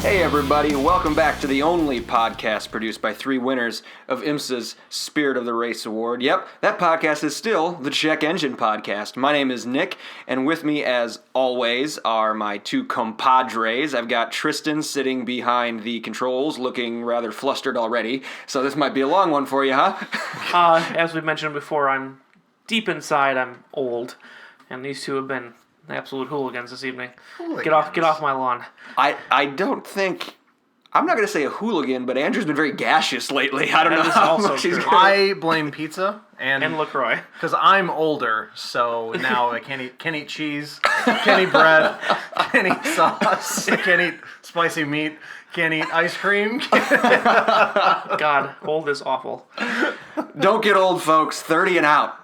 Hey everybody, welcome back to the only podcast produced by 3 winners of IMSA's Spirit of the Race Award. Yep, that podcast is still the Check Engine Podcast. My name is Nick, and with me as always are my 2 compadres. I've got Tristan sitting behind the controls, looking rather flustered already, so this might be a long one for you, huh? As we mentioned before, I'm deep inside, I'm old, and these 2 have been absolute hooligans this evening. Get off my lawn. I don't think... I'm not going to say a hooligan, but Andrew's been very gaseous lately. I don't know how much he's going. I blame pizza and LaCroix. Because I'm older, so now I can't eat cheese, can't eat bread, can't eat sauce, can't eat spicy meat, can't eat ice cream. God, old is awful. Don't get old, folks. 30 and out.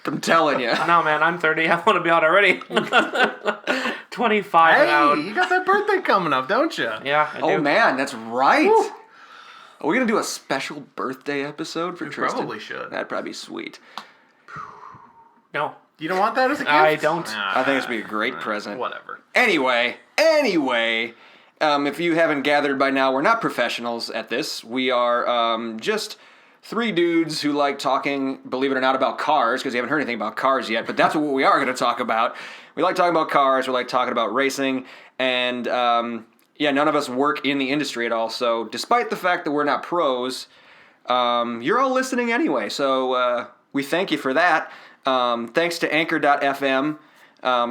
I'm telling you. No, man, I'm 30. I want to be out already. 25 and out. Hey, you got that birthday coming up, don't you? Yeah, I do. Oh, man, that's right. Woo. Are we going to do a special birthday episode for Tristan? Probably should. That'd probably be sweet. No. You don't want that as a gift? I don't. I think it's going to be a great present. Whatever. Anyway, if you haven't gathered by now, we're not professionals at this. We are just 3 dudes who like talking, believe it or not, about cars, because you haven't heard anything about cars yet, but that's what we are going to talk about. We like talking about cars, we like talking about racing, and none of us work in the industry at all, so despite the fact that we're not pros, you're all listening anyway, so we thank you for that. Thanks to Anchor.fm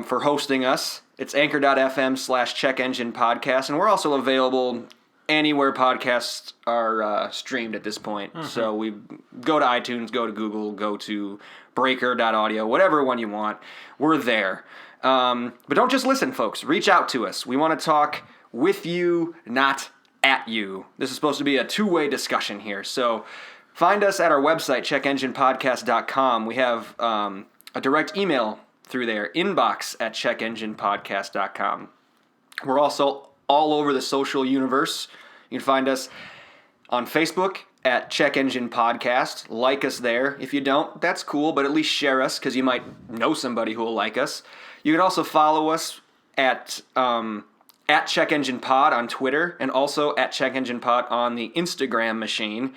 for hosting us. It's Anchor.fm/Check Engine Podcast, and we're also available anywhere podcasts are streamed at this point. Mm-hmm. So we go to iTunes, go to Google, go to Breaker.audio, whatever one you want. We're there. But don't just listen, folks. Reach out to us. We want to talk with you, not at you. This is supposed to be a 2-way discussion here. So find us at our website, checkenginepodcast.com. We have a direct email through there, inbox@checkenginepodcast.com. We're also all over the social universe. You can find us on Facebook at Check Engine Podcast. Like us there. If you don't, that's cool, but at least share us because you might know somebody who will like us. You can also follow us at Check Engine Pod on Twitter and also at Check Engine Pod on the Instagram machine.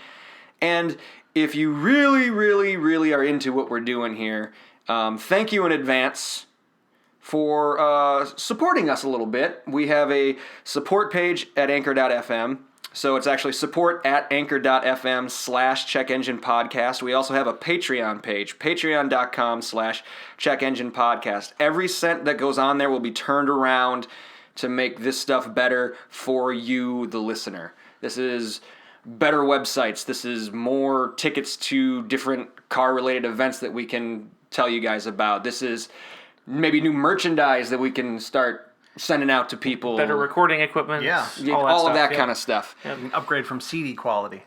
And if you really, really, really are into what we're doing here, thank you in advance for supporting us a little bit. We have a support page at Anchor.fm. So it's actually support at Anchor.fm/Check Engine Podcast. We also have a Patreon page, Patreon.com/Check Engine Podcast. Every cent that goes on there will be turned around to make this stuff better for you, the listener. This is better websites. This is more tickets to different car-related events that we can tell you guys about. This is maybe new merchandise that we can start sending out to people. Better recording equipment. Yeah. All of that kind of stuff. Yeah. An upgrade from CD quality.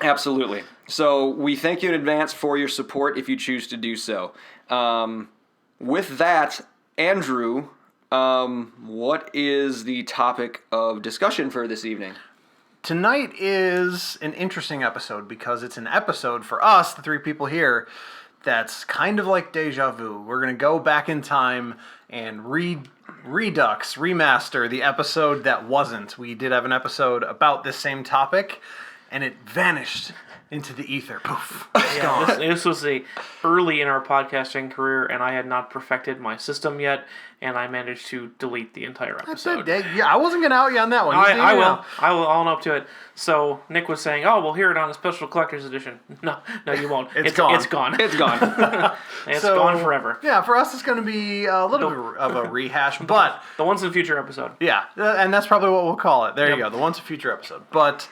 Absolutely. So we thank you in advance for your support if you choose to do so. With that, Andrew, what is the topic of discussion for this evening? Tonight is an interesting episode because it's an episode for us, the 3 people here, that's kind of like deja vu. We're going to go back in time and remaster the episode that wasn't. We did have an episode about this same topic, and it vanished into the ether. Poof. It's gone. This was early in our podcasting career, and I had not perfected my system yet, and I managed to delete the entire episode. I wasn't going to out you on that one. I will. I'll up to it. So Nick was saying, "Oh, we'll hear it on a special collector's edition." No, you won't. It's gone. It's gone. It's gone. It's gone forever. Yeah, for us, it's going to be a little bit of a rehash, but the once in future episode. Yeah, and that's probably what we'll call it. There you go, the once in future episode. But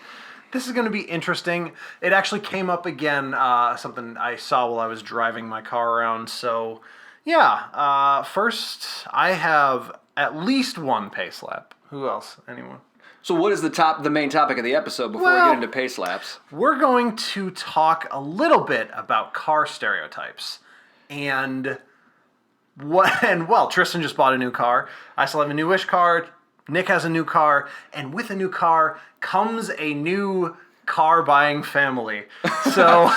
this is going to be interesting. It actually came up again, something I saw while I was driving my car around. So, yeah. First, I have at least one pace lap. Who else? Anyone? So what is the main topic of the epised before we get into pace laps? We're going to talk a little bit about car stereotypes. And Tristan just bought a new car. I still have a newish car. Nick has a new car, and with a new car comes a new car buying family. So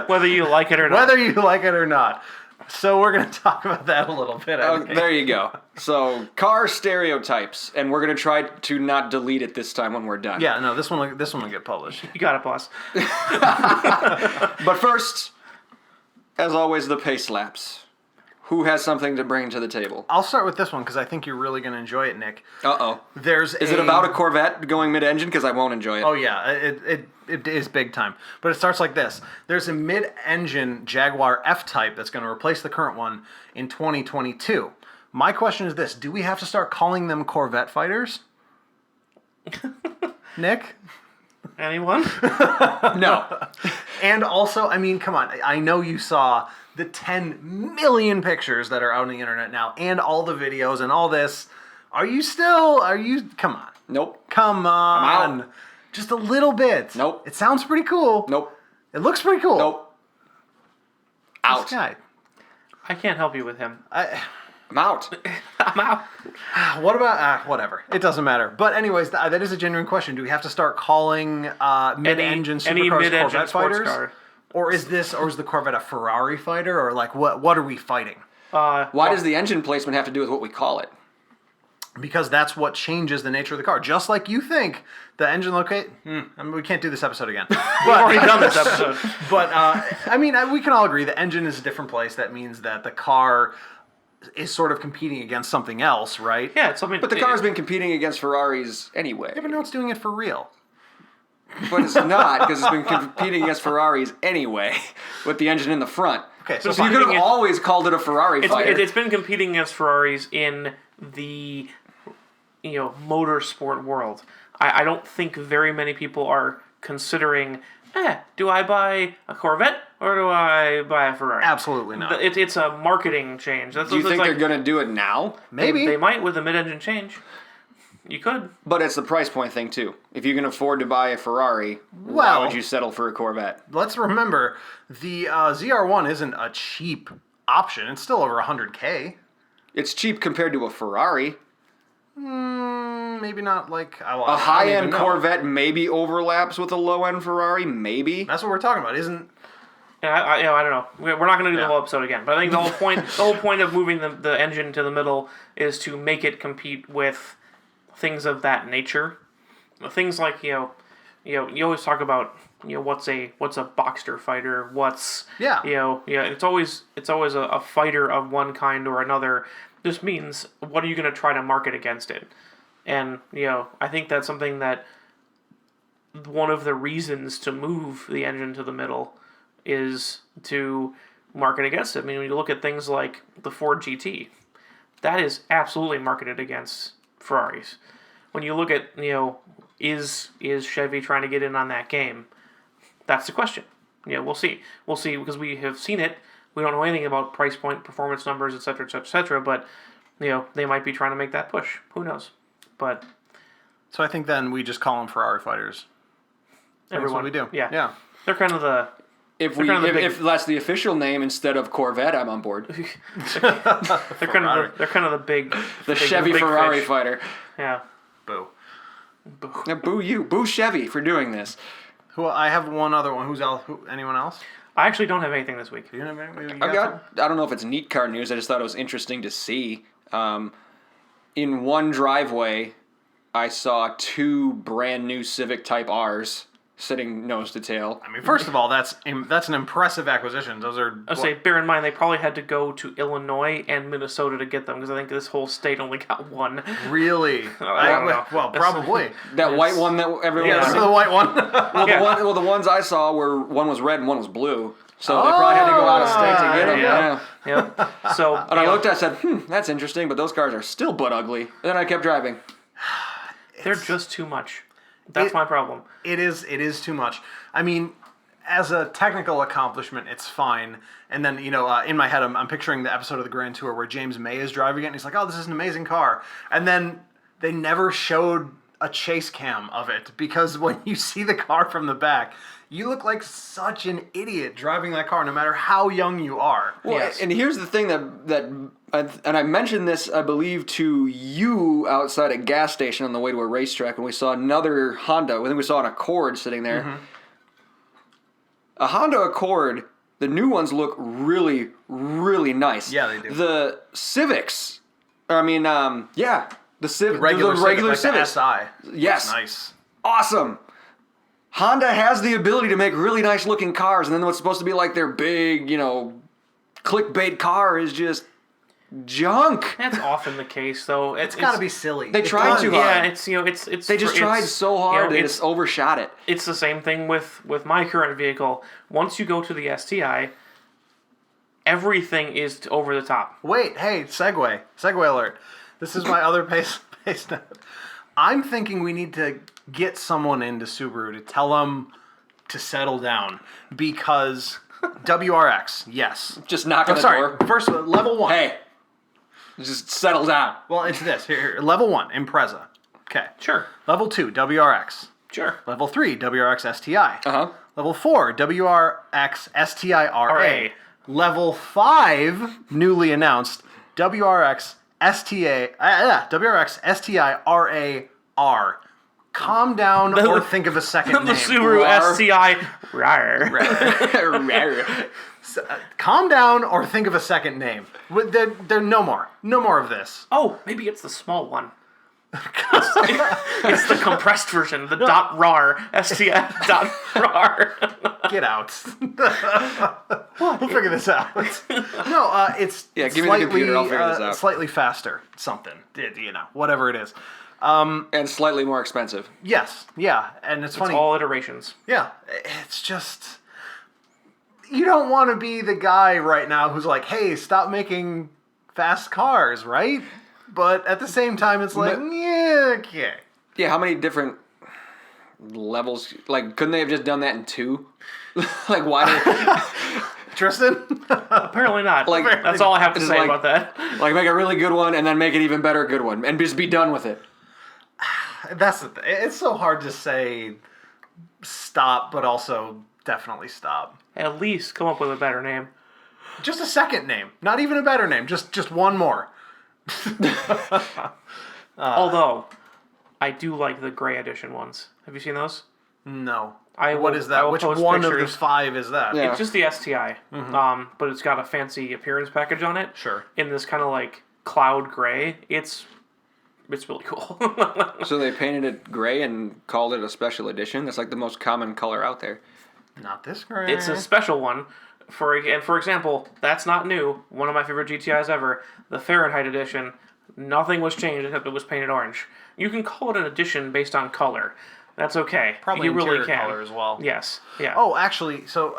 Whether you like it or not. whether you like it or not. So we're going to talk about that a little bit. I think. There you go. So, car stereotypes, and we're going to try to not delete it this time when we're done. Yeah, no, this one will get published. You got it, boss. But first, as always, the pace slaps. Who has something to bring to the table? I'll start with this one because I think you're really going to enjoy it, Nick. Uh-oh. Is Is it about a Corvette going mid-engine? Because I won't enjoy it. Oh yeah, it is big time. But it starts like this. There's a mid-engine Jaguar F-Type that's going to replace the current one in 2022. My question is this: do we have to start calling them Corvette fighters? Nick? Anyone? No. And also, I mean, come on. I know you saw the 10 million pictures that are out on the internet now and all the videos and all this. Come on. Nope. Come on. I'm out. Just a little bit. Nope. It sounds pretty cool. Nope. It looks pretty cool. Nope. This Out. guy. I can't help you with him. I'm out. I'm out. What about whatever? It doesn't matter. But anyways, that is a genuine question. Do we have to start calling mid-engine any supercars mid-engine Corvette sports fighters? car. Or is the Corvette a Ferrari fighter? Or like what are we fighting? Why does the engine placement have to do with what we call it? Because that's what changes the nature of the car. Just like you think the engine locate. I mean, we can't do this episode again. We've already done this episode. But I mean, we can all agree the engine is a different place. That means that the car is sort of competing against something else, right? Yeah, it's something. But the car's been competing against Ferraris anyway. Yeah, but no, it's doing it for real. But it's not, because it's been competing against Ferraris anyway, with the engine in the front. Okay, So you could have always called it a Ferrari fighter. It's been competing against Ferraris in the motorsport world. I don't think very many people are considering, do I buy a Corvette or do I buy a Ferrari? Absolutely not. It's a marketing change. Do you think they're going to do it now? Maybe. They might with a mid-engine change. You could. But it's the price point thing, too. If you can afford to buy a Ferrari, why Well- would you settle for a Corvette? Let's remember, the ZR1 isn't a cheap option. It's still over $100K. It's cheap compared to a Ferrari. Maybe not like A high-end Corvette maybe overlaps with a low-end Ferrari, maybe. That's what we're talking about, isn't? Yeah, I don't know. We're not going to do Yeah. the whole episode again. But I think the whole point of moving the engine to the middle is to make it compete with things of that nature. Things like you always talk about what's a Boxster fighter, it's always a fighter of one kind or another. This means what are you going to try to market against it? And I think that's something that one of the reasons to move the engine to the middle is to market against it. I mean, when you look at things like the Ford GT, that is absolutely marketed against Ferraris. When you look at, is Chevy trying to get in on that game? That's the question. We'll see. We'll see because we have seen it. We don't know anything about price point, performance numbers, et cetera, but, they might be trying to make that push. Who knows? But So I think then we just call them Ferrari fighters. That's what we do. Yeah. They're kind of the... If If that's the official name instead of Corvette, I'm on board. They're kind of the big... The Chevy big Ferrari fish. fighter. Yeah. Boo. Now, boo you. Boo Chevy for doing this. I have one other one. Anyone else? I actually don't have anything this week. Do you have anything? I don't know if it's neat car news. I just thought it was interesting to see. In one driveway, I saw 2 brand new Civic Type R's sitting nose to tail. I mean, first of all, that's an impressive acquisition. Those are. I say, bear in mind, they probably had to go to Illinois and Minnesota to get them because I think this whole state only got one. Really? I don't know. Well, probably. That white one that everyone Yeah, was Remember the white one? the ones I saw were one was red and one was blue. So they probably had to go out of state to get them. yeah. Yeah. Yep. So And I looked, I said, that's interesting, but those cars are still butt ugly. And then I kept driving. they're just too much. That's my problem. It is too much. I mean, as a technical accomplishment, it's fine. And then, in my head, I'm picturing the episode of the Grand Tour where James May is driving it, and he's like, oh, this is an amazing car. And then they never showed a chase cam of it, because when you see the car from the back, you look like such an idiot driving that car, no matter how young you are. Well, Yes. and here's the thing that and I mentioned this, I believe, to you outside a gas station on the way to a racetrack when we saw another Honda. I think we saw an Accord sitting there. Mm-hmm. A Honda Accord, the new ones look really, really nice. Yeah, they do. The Civics, the regular Civics. Like the SI. Yes. That's nice. Awesome. Honda has the ability to make really nice looking cars, and then what's supposed to be like their big, clickbait car is just junk. That's often the case, though. It's got to be silly. They tried too hard. Yeah, it's. They just tried so hard. They just overshot it. It's the same thing with my current vehicle. Once you go to the STI, everything is over the top. Wait, hey, segue alert. This is my other pace note. I'm thinking we need to get someone into Subaru to tell them to settle down because WRX, yes. Just knock on the door. First, level 1. Hey, just settle down. Well, it's this. Here, level 1, Impreza. Okay. Sure. Level 2, WRX. Sure. Level 3, WRX STI. Uh-huh. Level 4, WRX STI RA. Level 5, newly announced, WRX STI RA R. Calm down or think of a second name. The Subaru STI. Calm down or think of a second name. There no more. No more of this. Oh, maybe it's the small one. It's the compressed version, the .rar, STF .rar. Get out. We'll figure this out. No, it's give slightly, me the computer, I'll figure this out. Slightly faster. Something. Whatever it is. And slightly more expensive. Yes, yeah, and it's funny. It's all iterations. Yeah, it's just... You don't want to be the guy right now who's like, hey, stop making fast cars, right? But at the same time, it's like, yeah, okay. Yeah, how many different levels? Like, couldn't they have just done that in 2? Like, why did... Tristan? Apparently not. Like, that's all I have to say about that. Like, make a really good one and then make an even better good one. And just be done with it. That's the thing. It's so hard to say stop, but also definitely stop. At least come up with a better name. Just a second name. Not even a better name. Just one more. Although, I do like the gray edition ones. Have you seen those? No. What What is that? Which one of the 5 is that? It's just the STI, but it's got a fancy appearance package on it. Sure. In this kind of like cloud gray. It's really cool. So they painted it gray and called it a special edition? That's like the most common color out there. Not this gray. It's a special one. For example, that's not new. One of my favorite GTIs ever, the Fahrenheit edition. Nothing was changed except it was painted orange. You can call it an edition based on color. That's okay. Probably you interior really can. color as well. Yes. Yeah. Oh, actually, so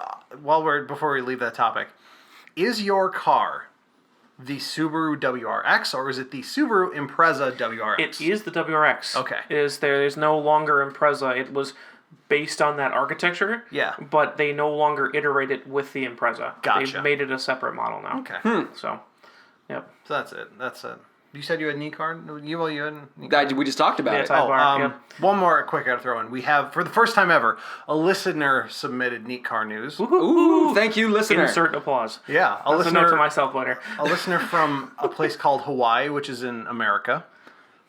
before we leave that topic, is your car the Subaru WRX or is it the Subaru Impreza WRX? It is the WRX. Okay. There's no longer Impreza. It was based on that architecture. Yeah. But they no longer iterate it with the Impreza. Gotcha. They've made it a separate model now. Okay. So, yep. So that's it. That's it. You said you had knee card? You had knee That, we just talked about Yeah, it. type R, yep. One more quick I gotta throw in. We have, for the first time ever, a listener submitted neat car news. Ooh, thank you, listener. Insert applause. Yeah, a That's a note to listener, myself later. a listener from a place called Hawaii, which is in America,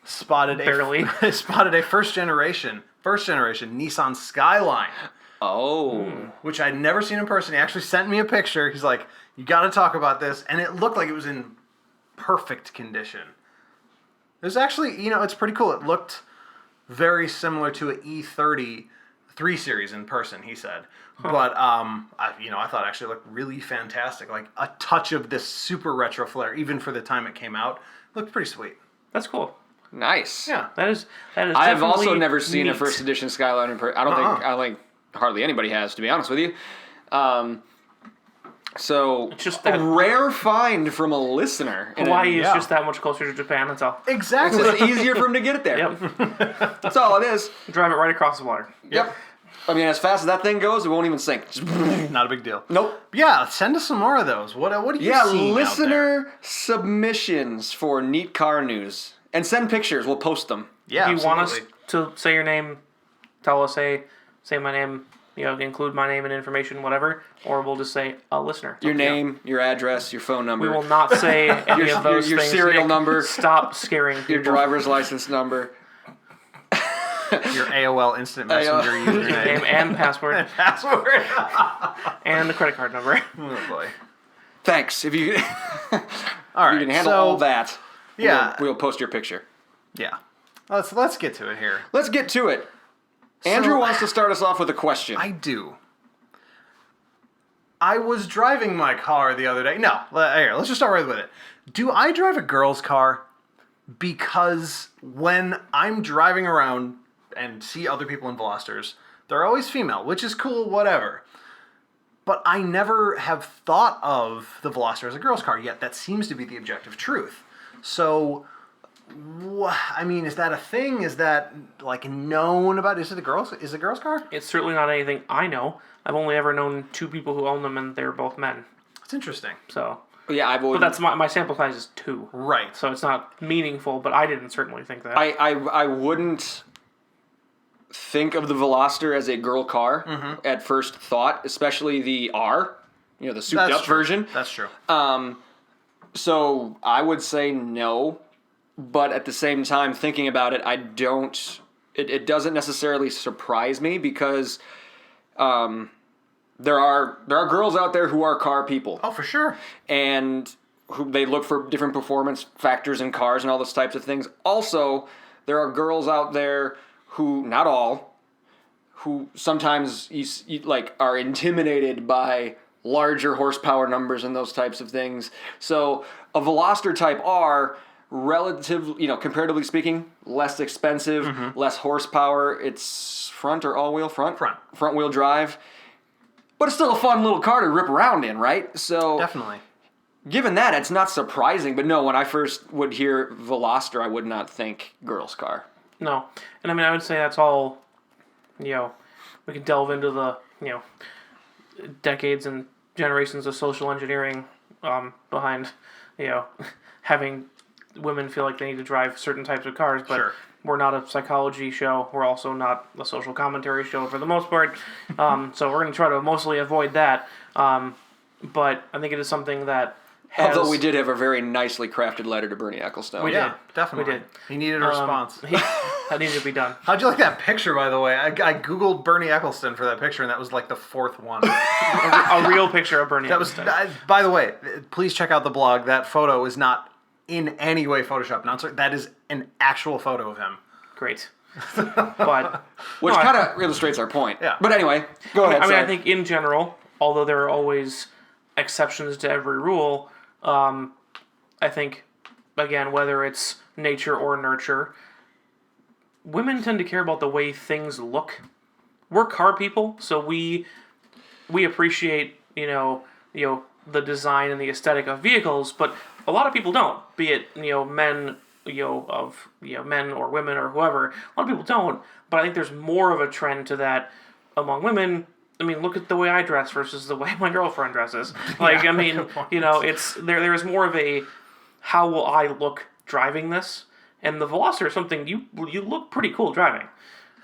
spotted a first generation Nissan Skyline, Oh. which I'd never seen in person. He actually sent me a picture. He's like, "You got to talk about this," and it looked like it was in perfect condition. It was actually, it's pretty cool. It looked very similar to an E30 3 Series in person, he said. But, I thought it actually looked really fantastic. Like, a touch of this super retro flair, even for the time it came out. Looked pretty sweet. That's cool. Nice. Yeah. That is. I've also definitely never seen a neat. first edition Skyline in person. I don't think hardly anybody has, to be honest with you. So It's just a that- rare find from a listener. Hawaii is yeah. just that much closer to Japan. That's all. It's Exactly. just easier for him to get it there. Yep. That's all it is. Drive it right across the water. Yep. I mean, as fast as that thing goes, it won't even sink. Not a big deal. Nope. Yeah, send us some more of those. What are you seeing out there? listener submissions for Neat Car News. And send pictures. We'll post them. Yeah, If you want us absolutely. to say your name, tell us, say my name, include my name and information, whatever, or we'll just say a listener. Your name, your address, your phone number. We will not say any of those your things. serial Nick, number. Stop scaring people. Your driver's license number. Your AOL Instant Messenger username. Name and password. Password. And the credit card number. Oh, boy. Thanks. If you, All right, you can handle so, all that, yeah. we'll post your picture. Yeah. Let's get to it here. Let's get to it. Andrew wants to start us off with a question. I do. I was driving my car the other day. No, here, let's just start right with it. Do I drive a girl's car? Because when I'm driving around and see other people in Velosters, they're always female, which is cool, whatever. But I never have thought of the Veloster as a girl's car, yet that seems to be the objective truth. So, I mean, is that a thing? Is that, like, known about? Is it a girl's car? It's certainly not anything I know. I've only ever known 2 people who own them, and they're both men. That's interesting. So, Yeah, I've always. but that's my sample size is 2. Right. So it's not meaningful, but I didn't certainly think that. I wouldn't think of the Veloster as a girl car at first thought, especially the R, the souped up version. That's true. So I would say no, but at the same time, thinking about it, I don't. It doesn't necessarily surprise me because there are girls out there who are car people. Oh, for sure. And who they look for different performance factors in cars and all those types of things. Also, there are girls out there who, not all, who sometimes are intimidated by larger horsepower numbers and those types of things. So a Veloster Type R, relatively, comparatively speaking, less expensive, less horsepower. It's front or all-wheel front? Front-wheel drive. But it's still a fun little car to rip around in, right? So Definitely. Given that, it's not surprising. But no, when I first would hear Veloster, I would not think girl's car. No. And I mean, I would say that's all, we could delve into the, decades and generations of social engineering behind, having women feel like they need to drive certain types of cars. But Sure. we're not a psychology show. We're also not a social commentary show for the most part. So we're going to try to mostly avoid that. But I think it is something that has... Although we did have a very nicely crafted letter to Bernie Ecclestone. We Yeah, did. definitely. We did. He needed a response. That needed to be done. How'd you like that picture, by the way? I Googled Bernie Ecclestone for that picture, and that was like the 4th one. A real picture of Bernie That was, Ecclestone. by the way, please check out the blog. That photo is not in any way Photoshopped. That is an actual photo of him. Great. But... Which no, kind of illustrates our point. Yeah. But anyway, go ahead. I mean, I sorry. think in general, although there are always exceptions to every rule, I think, again, whether it's nature or nurture, women tend to care about the way things look. We're car people, so we appreciate, the design and the aesthetic of vehicles, but a lot of people don't. Be it, men, men or women or whoever. A lot of people don't, but I think there's more of a trend to that among women. I mean, look at the way I dress versus the way my girlfriend dresses. Like, I mean, it's there is more of a how will I look driving this? And the Veloster is something you look pretty cool driving.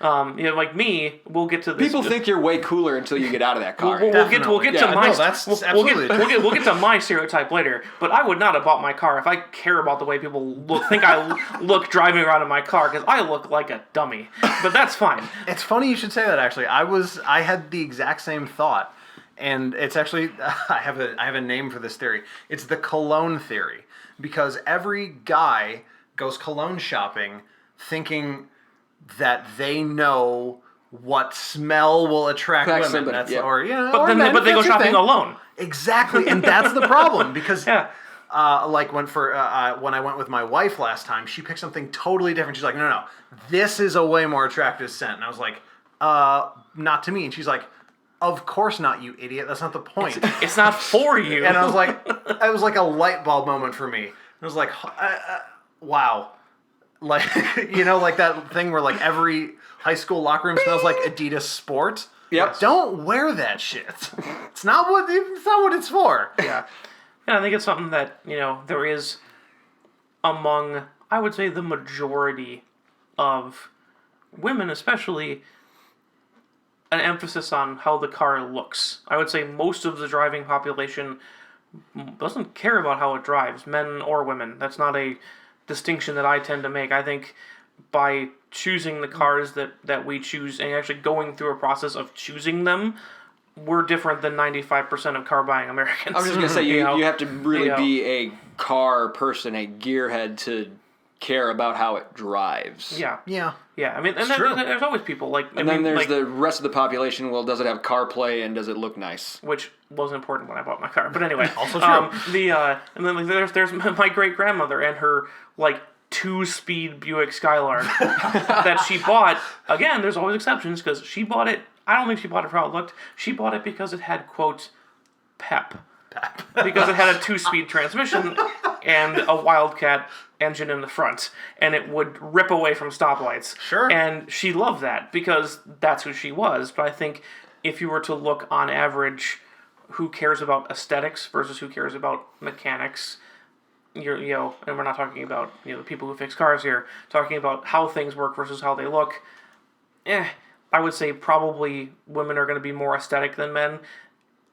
Like me, we'll get to this. People think you're way cooler until you get out of that car. We'll get to Yeah, my no, that's absolutely true. we'll get to my stereotype later. But I would not have bought my car if I care about the way people think I look driving around in my car, because I look like a dummy. But that's fine. It's funny you should say that, actually. I had the exact same thought, and it's actually I have a name for this theory. It's the cologne theory, because every guy goes cologne shopping thinking that they know what smell will attract women. somebody, That's yeah. But men, they go that's your shopping thing. alone. Exactly, and that's the problem, because Yeah. like when I went with my wife last time, she picked something totally different. She's like, no, this is a way more attractive scent. And I was like, not to me. And she's like, of course not, you idiot. That's not the point. It's not for you. And I was like, it was like a light bulb moment for me. I was like, wow. Like, like that thing where like every high school locker room smells like Adidas Sport. Yep. Don't wear that shit. It's not what it's for. Yeah. And I think it's something that, there is among, I would say, the majority of women especially, an emphasis on how the car looks. I would say most of the driving population doesn't care about how it drives, men or women. That's not a distinction that I tend to make. I think by choosing the cars that we choose and actually going through a process of choosing them, we're different than 95% of car buying Americans. I was just going to say, you have to really You know. be a car person, a gearhead, to care about how it drives. Yeah. Yeah. Yeah, I mean, and true. there's always people like... And then there's the rest of the population, well, does it have CarPlay and does it look nice? Which wasn't important when I bought my car. But anyway. Also true. And then there's my great-grandmother and her, 2-speed Buick Skylark that she bought. Again, there's always exceptions, because she bought it... I don't think she bought it for how it looked. She bought it because it had, quote, pep. Because it had a 2-speed transmission and a Wildcat engine in the front, and it would rip away from stoplights. Sure. And she loved that because that's who she was. But I think if you were to look on average, who cares about aesthetics versus who cares about mechanics, and we're not talking about the people who fix cars here, talking about how things work versus how they look. I would say probably women are going to be more aesthetic than men.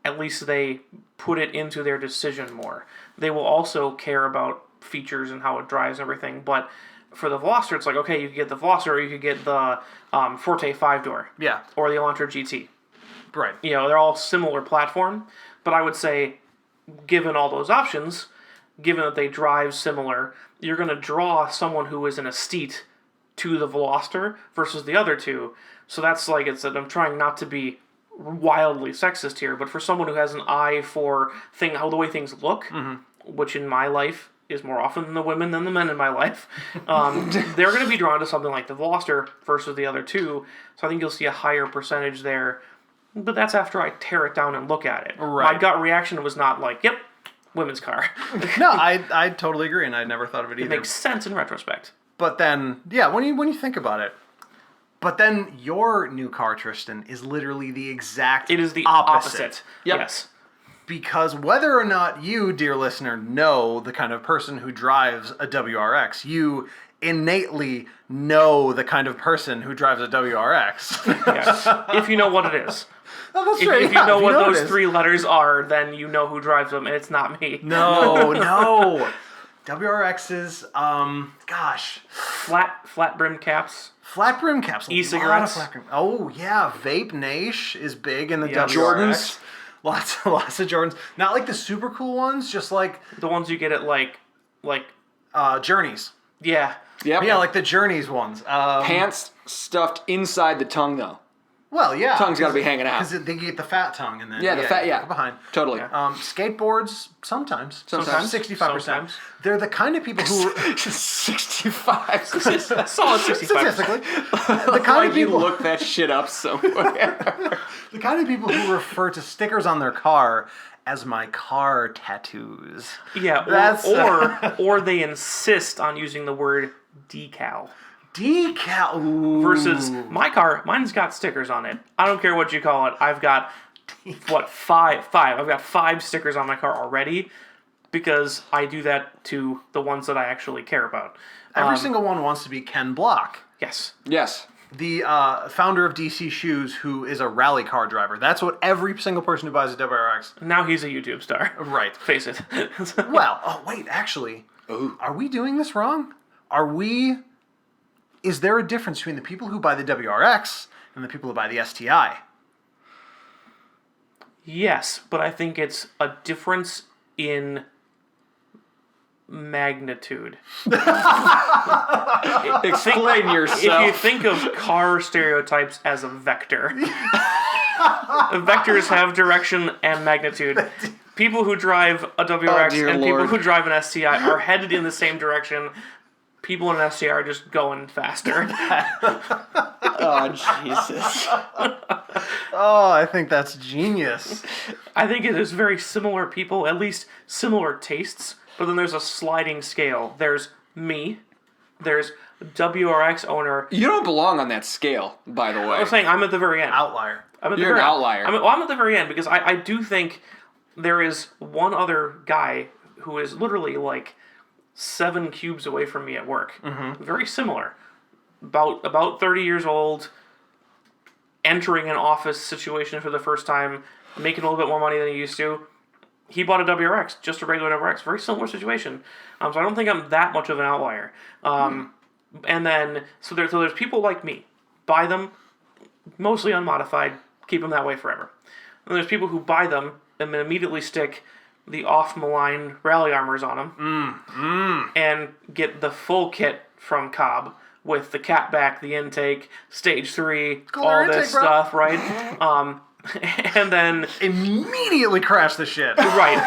At least they put it into their decision more. They will also care about features and how it drives and everything, but for the Veloster, it's like, okay, you could get the Veloster or you could get the Forte 5-door. Yeah. Or the Elantra GT. Right. They're all similar platform, but I would say, given all those options, given that they drive similar, you're going to draw someone who is an aesthete to the Veloster versus the other two. So that's I'm trying not to be wildly sexist here, but for someone who has an eye for how the way things look, which in my life is more often the women than the men in my life, they're going to be drawn to something like the Veloster versus the other two. So I think you'll see a higher percentage there. But that's after I tear it down and look at it. Right. My gut reaction was not like, yep, women's car. No, I totally agree, and I never thought of it either. It makes sense in retrospect. But then, yeah, when you think about it, but then your new car, Tristan, is literally the exact It is the opposite. opposite. Yep. Yes. Because whether or not you, dear listener, know the kind of person who drives a WRX, you innately know the kind of person who drives a WRX. Yes. If you know what it is. Oh, that's If, right. if you know what it those is. 3 letters are, then you know who drives them, and it's not me. No. WRXs, gosh. Flat brim caps. Flat brim caps. E-cigarettes. Flat brim. Oh, yeah. Vape Naish is big in the Yeah. WRX. Jordans. Lots of Jordans. Not like the super cool ones, just like The ones you get at Journeys. yeah. Yep. Yeah, like the Journeys ones. Pants stuffed inside the tongue, though. Well, yeah. Tongue's got to be hanging out. Because they get the fat tongue and then Yeah, the fat, yeah. behind. Totally. Skateboards, sometimes. Sometimes. 65%. Sometimes. They're the kind of people who 65. Solid 65%. statistically, the kind Like of you people, look that shit up somewhere. the kind of people who refer to stickers on their car as my car tattoos. Yeah, That's- or they insist on using the word decal. Decal. Ooh. Versus my car, mine's got stickers on it. I don't care what you call it. I've got, five? I've got 5 stickers on my car already because I do that to the ones that I actually care about. Every single one wants to be Ken Block, Yes. Yes. the founder of DC Shoes, who is a rally car driver. That's what every single person who buys a WRX. Now he's a YouTube star. Right. Face it. Well, oh wait, actually, are we doing this wrong? Is there a difference between the people who buy the WRX and the people who buy the STI? Yes, but I think it's a difference in magnitude. Explain yourself. If you think of car stereotypes as a vector, vectors have direction and magnitude. People who drive a WRX dear and Lord. people who drive an STI are headed in the same direction. People in an STI are just going faster. Oh, Jesus. Oh, I think that's genius. I think it is very similar people, at least similar tastes, but then there's a sliding scale. There's me, there's WRX owner. You don't belong on that scale, by the way. I'm saying I'm at the very end. Outlier. I'm at the You're very an end. outlier. I'm at the very end because I do think there is one other guy who is literally 7 cubes away from me at work. Mm-hmm. Very similar. About 30 years old. entering an office situation for the first time, making a little bit more money than he used to. He bought a WRX, just a regular WRX. Very similar situation. So I don't think I'm that much of an outlier. And then, so there's people like me. Buy them, mostly unmodified, keep them that way forever. And there's people who buy them and then immediately stick the off-malign rally armors on them and get the full kit from Cobb with the catback, the intake, stage 3, all intake, this bro. stuff, right? And then Immediately crash the shit. right,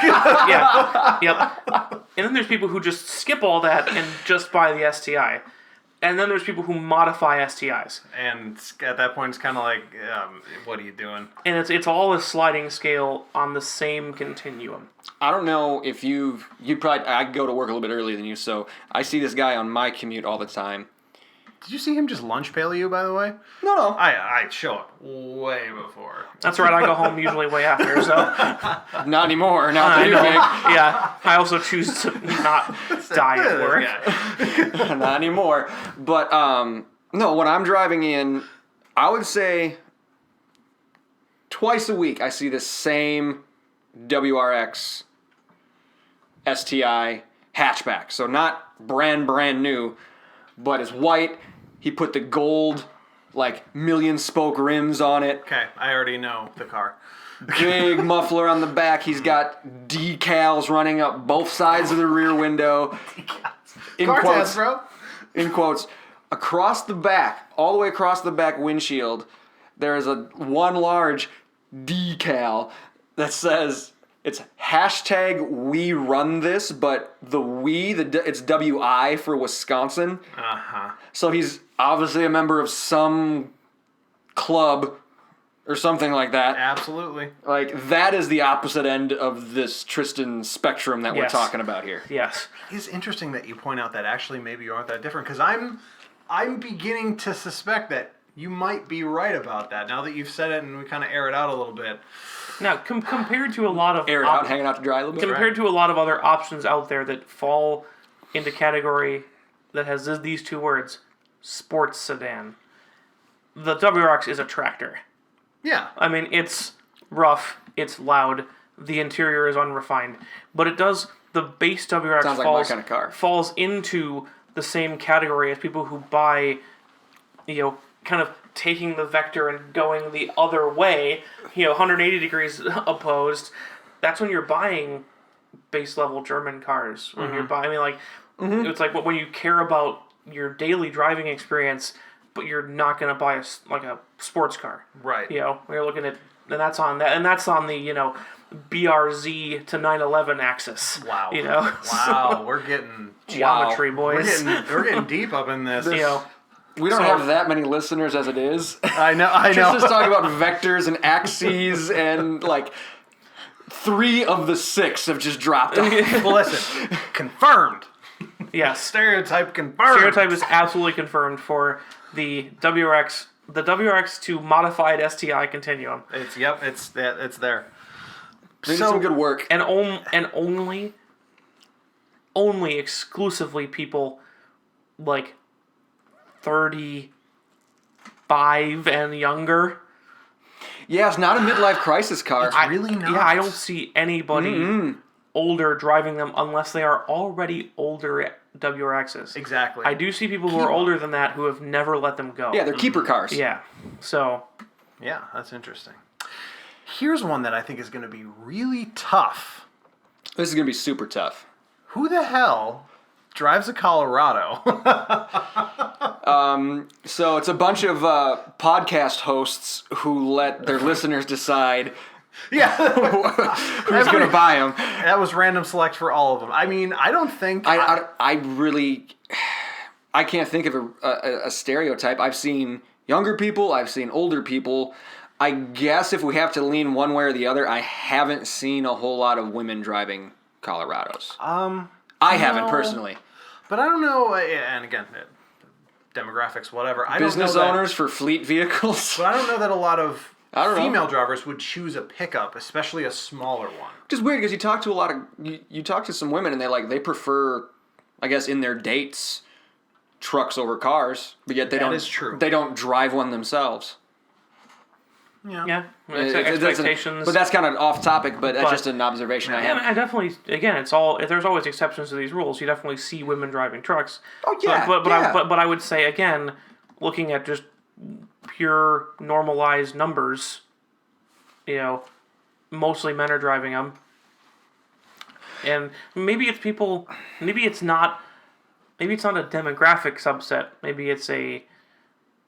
yeah, yep. And then there's people who just skip all that and just buy the STI. And then there's people who modify STIs. And at that point, it's kind of like, what are you doing? And it's all a sliding scale on the same continuum. I don't know if you probably, I go to work a little bit earlier than you, so I see this guy on my commute all the time. Did you see him just lunch pail you, by the way? No. I show up way before. That's right, I go home usually way after, so... Not anymore. Not I too know. big. Yeah, I also choose to not die at work. Yeah. Not anymore. But, no, when I'm driving in, I would say twice a week I see the same WRX STI hatchback. So not brand new, but it's white. He put the gold, like, million spoke rims on it. Okay, I already know the car. Big muffler on the back. He's got decals running up both sides of the rear window. In Car quotes, test, bro. in quotes, across the back, all the way across the back windshield, there is one large decal that says it's hashtag we run this, but it's WI for Wisconsin. Uh-huh. So he's obviously a member of some club or something like that. Absolutely. Like, that is the opposite end of this Tristan spectrum that we're Yes. talking about here. Yes. It's interesting that you point out that actually maybe you aren't that different, because I'm beginning to suspect that you might be right about that. Now that you've said it and we kind of air it out a little bit. Now, compared to a lot of... Air it out, hanging out to dry a little bit. Compared to a lot of other options out there that fall into category that has these two words, sports sedan, the WRX is a tractor. Yeah. I mean, it's rough, it's loud, the interior is unrefined, but it does, the base WRX Sounds like my kind of car. falls into the same category as people who buy, kind of taking the vector and going the other way, 180 degrees opposed. That's when you're buying base level German cars. When you're buying, it's like when you care about your daily driving experience, but you're not going to buy a sports car. Right. You're looking at, and that's on the BRZ to 911 axis. Wow. So, We're getting geometry, boys. We're getting deep up in this. We don't have that many listeners as it is. I know. Just talk about vectors and axes, and like 3 of the 6 have just dropped off. Well, listen, confirmed. Yes. Stereotype confirmed. Stereotype is absolutely confirmed for the WRX. The WRX to modified STI continuum. It's there. They did some good work. And only exclusively people like 35 and younger. Yeah, it's not a midlife crisis car. Really not. Yeah, I don't see anybody older driving them unless they are already older WRXs. Exactly. I do see people who are older than that who have never let them go. Yeah, they're keeper cars. Yeah. So. Yeah, that's interesting. Here's one that I think is going to be really tough. This is going to be super tough. Who the hell drives a Colorado? So it's a bunch of podcast hosts who let their listeners decide Yeah. who's going to buy them. That was random select for all of them. I mean, I don't think... I really... I can't think of a stereotype. I've seen younger people. I've seen older people. I guess if we have to lean one way or the other, I haven't seen a whole lot of women driving Colorados. I haven't personally. But I don't know, and again, demographics, whatever. Business owners for fleet vehicles. But I don't know that a lot of I don't know. female drivers would choose a pickup, especially a smaller one. Which is weird because you talk to a lot of you talk to some women and they prefer, I guess, in their dates, trucks over cars, but yet they That don't. is true. They don't drive one themselves. Yeah, That's expectations. but that's kind of off topic. But that's just an observation I And have. I definitely, again, there's always exceptions to these rules. You definitely see women driving trucks. Oh yeah, But I would say again, looking at just pure normalized numbers, mostly men are driving them. And maybe it's people. Maybe it's not a demographic subset. Maybe it's a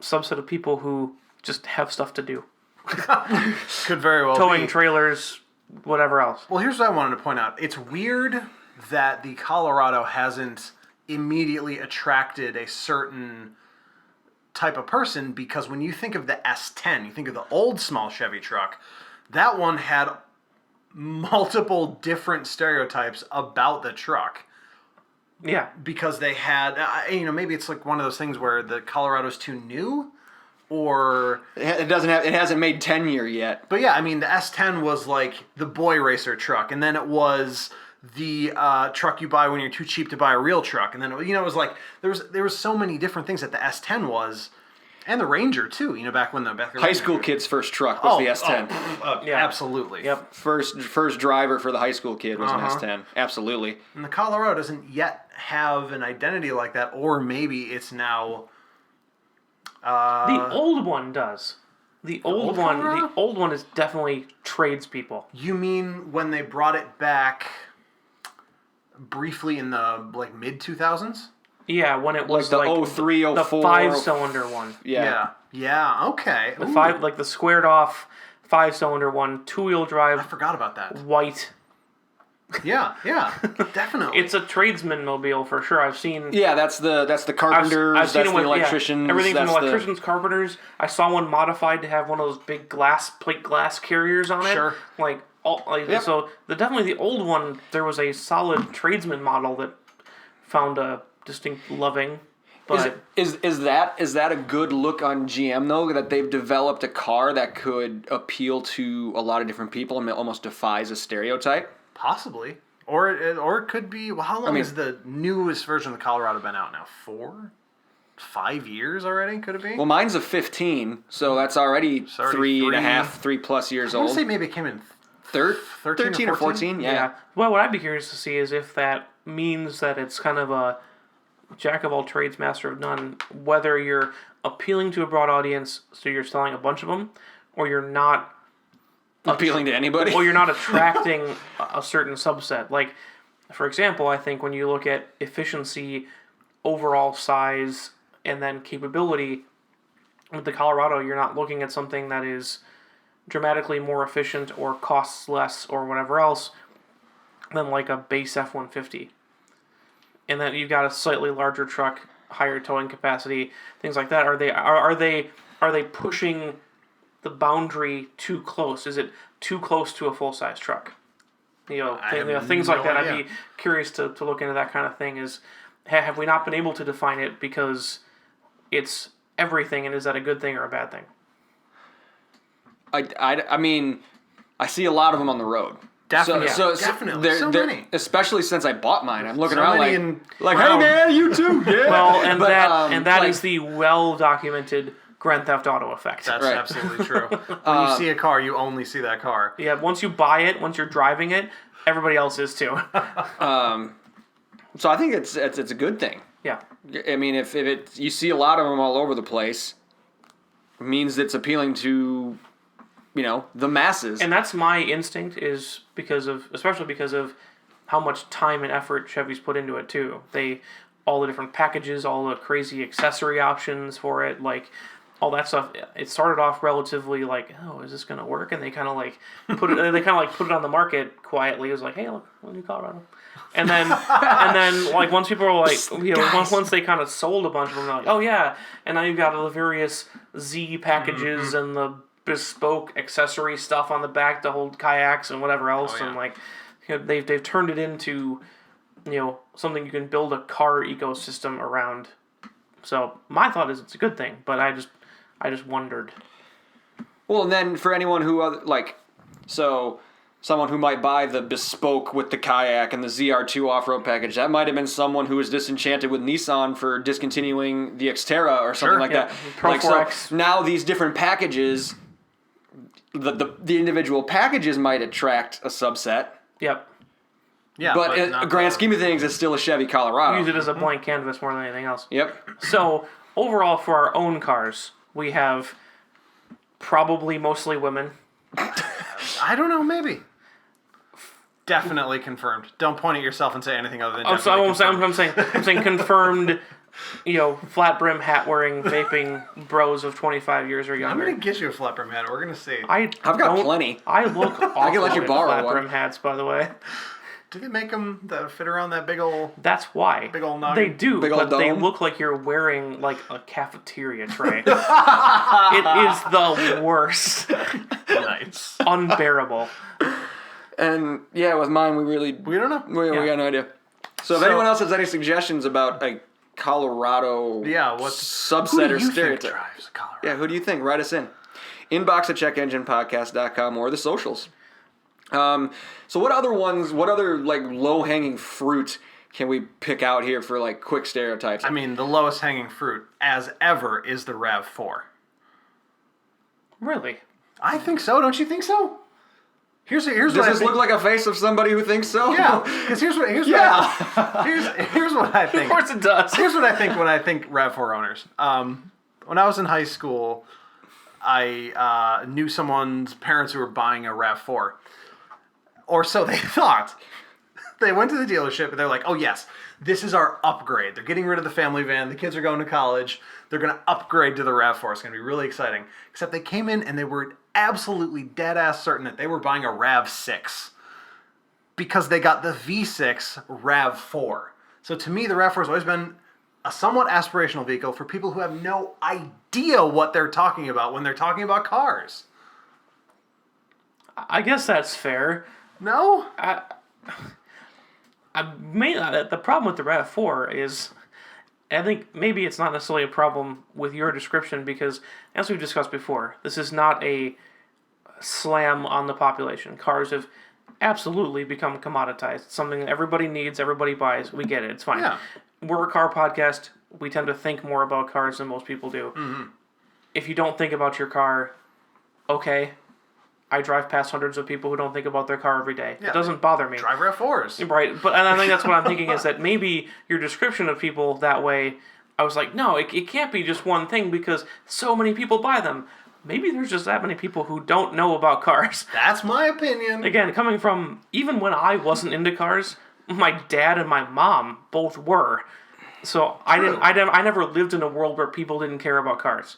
subset of people who just have stuff to do. Could very well Towing be. trailers, whatever else. Well, here's what I wanted to point out. It's weird that the Colorado hasn't immediately attracted a certain type of person, because when you think of the S10, you think of the old small Chevy truck, that one had multiple different stereotypes about the truck. Yeah. Because they had, maybe it's like one of those things where the Colorado's too new, or... It hasn't made tenure yet. But yeah, I mean, the S10 was like the boy racer truck, and then it was the truck you buy when you're too cheap to buy a real truck, and then it was like there was so many different things that the S10 was, and the Ranger too. Back when the High school kid's first truck was the S10. Yeah. Absolutely. Yep. First driver for the high school kid was an S10. Absolutely. And the Colorado doesn't yet have an identity like that, or maybe it's now. The old one does. The old Colorado? one is definitely tradespeople. You mean when they brought it back briefly in the mid 2000s? Yeah, when it was the 03, 04. the 5-cylinder one. Yeah. Yeah. Okay. The Ooh, the squared off 5-cylinder one, 2-wheel I drive, forgot about that. white. Yeah. Definitely. It's a tradesman mobile for sure. I've seen. Yeah, that's the carpenters. I've seen that's them the with electricians. everything from that's electricians, carpenters. I saw one modified to have one of those big plate glass carriers on it. Sure. Yep. So definitely the old one. There was a solid tradesman model that found a distinct loving. But Is that a good look on GM though, that they've developed a car that could appeal to a lot of different people and almost defies a stereotype? Possibly. Or it could be. Well, how long has the newest version of the Colorado been out now? 5 years already? Could it be? Well, mine's a 15, so that's already It's already 3+ years I want old. to say maybe it came in 13 or 14, yeah. Well, what I'd be curious to see is if that means that it's kind of a jack of all trades, master of none. Whether you're appealing to a broad audience, so you're selling a bunch of them, or you're not Appealing to anybody. or you're not attracting a certain subset. Like, for example, I think when you look at efficiency, overall size, and then capability, with the Colorado, you're not looking at something that is dramatically more efficient or costs less or whatever else than like a base F-150. And then you've got a slightly larger truck, higher towing capacity, things like that. Are they pushing the boundary too close? Is it too close to a full-size truck? Things like that. idea. I'd be curious to look into that kind of thing. Have we not been able to define it because it's everything, and is that a good thing or a bad thing? I mean, I see a lot of them on the road. Definitely. Definitely. So many. Especially since I bought mine. I'm looking So around many like, in- hey man, you too. Yeah. Well, and But, that like, is the well-documented Grand Theft Auto effect. That's Right. absolutely true. When you see a car, you only see that car. Yeah, once you buy it, once you're driving it, everybody else is too. So I think it's a good thing. Yeah. I mean, if you see a lot of them all over the place, it means it's appealing to, the masses. And that's my instinct, is especially because of how much time and effort Chevy's put into it too. All the different packages, all the crazy accessory options for it, like all that stuff. It started off relatively like, oh, is this gonna work? And they kind of like put it on the market quietly. It was like, hey, look, new Colorado. And then like once people were like, once they kind of sold a bunch of them, they're like, oh yeah. And now you've got the various Z packages and the bespoke accessory stuff on the back to hold kayaks and whatever else. Oh, yeah. And like, they've turned it into, something you can build a car ecosystem around. So my thought is it's a good thing, but I just wondered. Well, and then for anyone who someone who might buy the bespoke with the kayak and the ZR2 off-road package, that might have been someone who was disenchanted with Nissan for discontinuing the Xterra or something like that. Pro Like, 4X. so now these different packages, the individual packages might attract a subset, Yep. Yeah, but in not the grand the- scheme of things, it's still a Chevy Colorado. Use it as a blank canvas more than anything else. Yep. So, overall, for our own cars, we have probably mostly women. I don't know, maybe. Definitely confirmed. Don't point at yourself and say anything other than I'm definitely confirmed. I'm saying confirmed, flat brim hat wearing, vaping bros of 25 years or I'm younger. going to get you a flat brim hat. We're going to see. I've got plenty. I look awful I can let you in borrow flat one. brim hats, by the way. Do they make them that fit around that big old... That's why. Big ol' noggin. They do, Big ol' but they dome. look like you're wearing like a cafeteria tray. It is the worst. Nice. Unbearable. And yeah, with mine, we We don't know. we got no idea. So if anyone else has any suggestions about a Colorado Yeah, subset or stereotype, drives a Colorado? yeah, who do you think? Write us in. Inbox at checkenginepodcast.com or the socials. So what other like low-hanging fruit can we pick out here for like quick stereotypes? I mean, the lowest hanging fruit, as ever, is the RAV4. Really? I think so. Don't you think so? Here's Does what I this think. look like a face of somebody who thinks so? Yeah, because here's what here's what I Of think. course it does. Here's what I think when I think RAV4 owners. When I was in high school, I knew someone's parents who were buying a RAV4. Or so they thought. They went to the dealership and they're like, oh yes, this is our upgrade. They're getting rid of the family van. The kids are going to college. They're going to upgrade to the RAV4. It's going to be really exciting. Except they came in and they were absolutely dead-ass certain that they were buying a RAV6. Because they got the V6 RAV4. So to me, the RAV4 has always been a somewhat aspirational vehicle for people who have no idea what they're talking about when they're talking about cars. I guess that's fair. No? The problem with the RAV4 is, I think maybe it's not necessarily a problem with your description because, as we've discussed before, this is not a slam on the population. Cars have absolutely become commoditized. It's something that everybody needs, everybody buys. We get it. It's fine. Yeah. We're a car podcast. We tend to think more about cars than most people do. Mm-hmm. If you don't think about your car, okay. I drive past hundreds of people who don't think about their car every day. Yeah, it doesn't bother me. Drive RAV4s. Right, and I think that's what I'm thinking is that maybe your description of people that way, I was like, no, it can't be just one thing because so many people buy them. Maybe there's just that many people who don't know about cars. That's my opinion. Again, coming from, even when I wasn't into cars, my dad and my mom both were. So I never lived in a world where people didn't care about cars.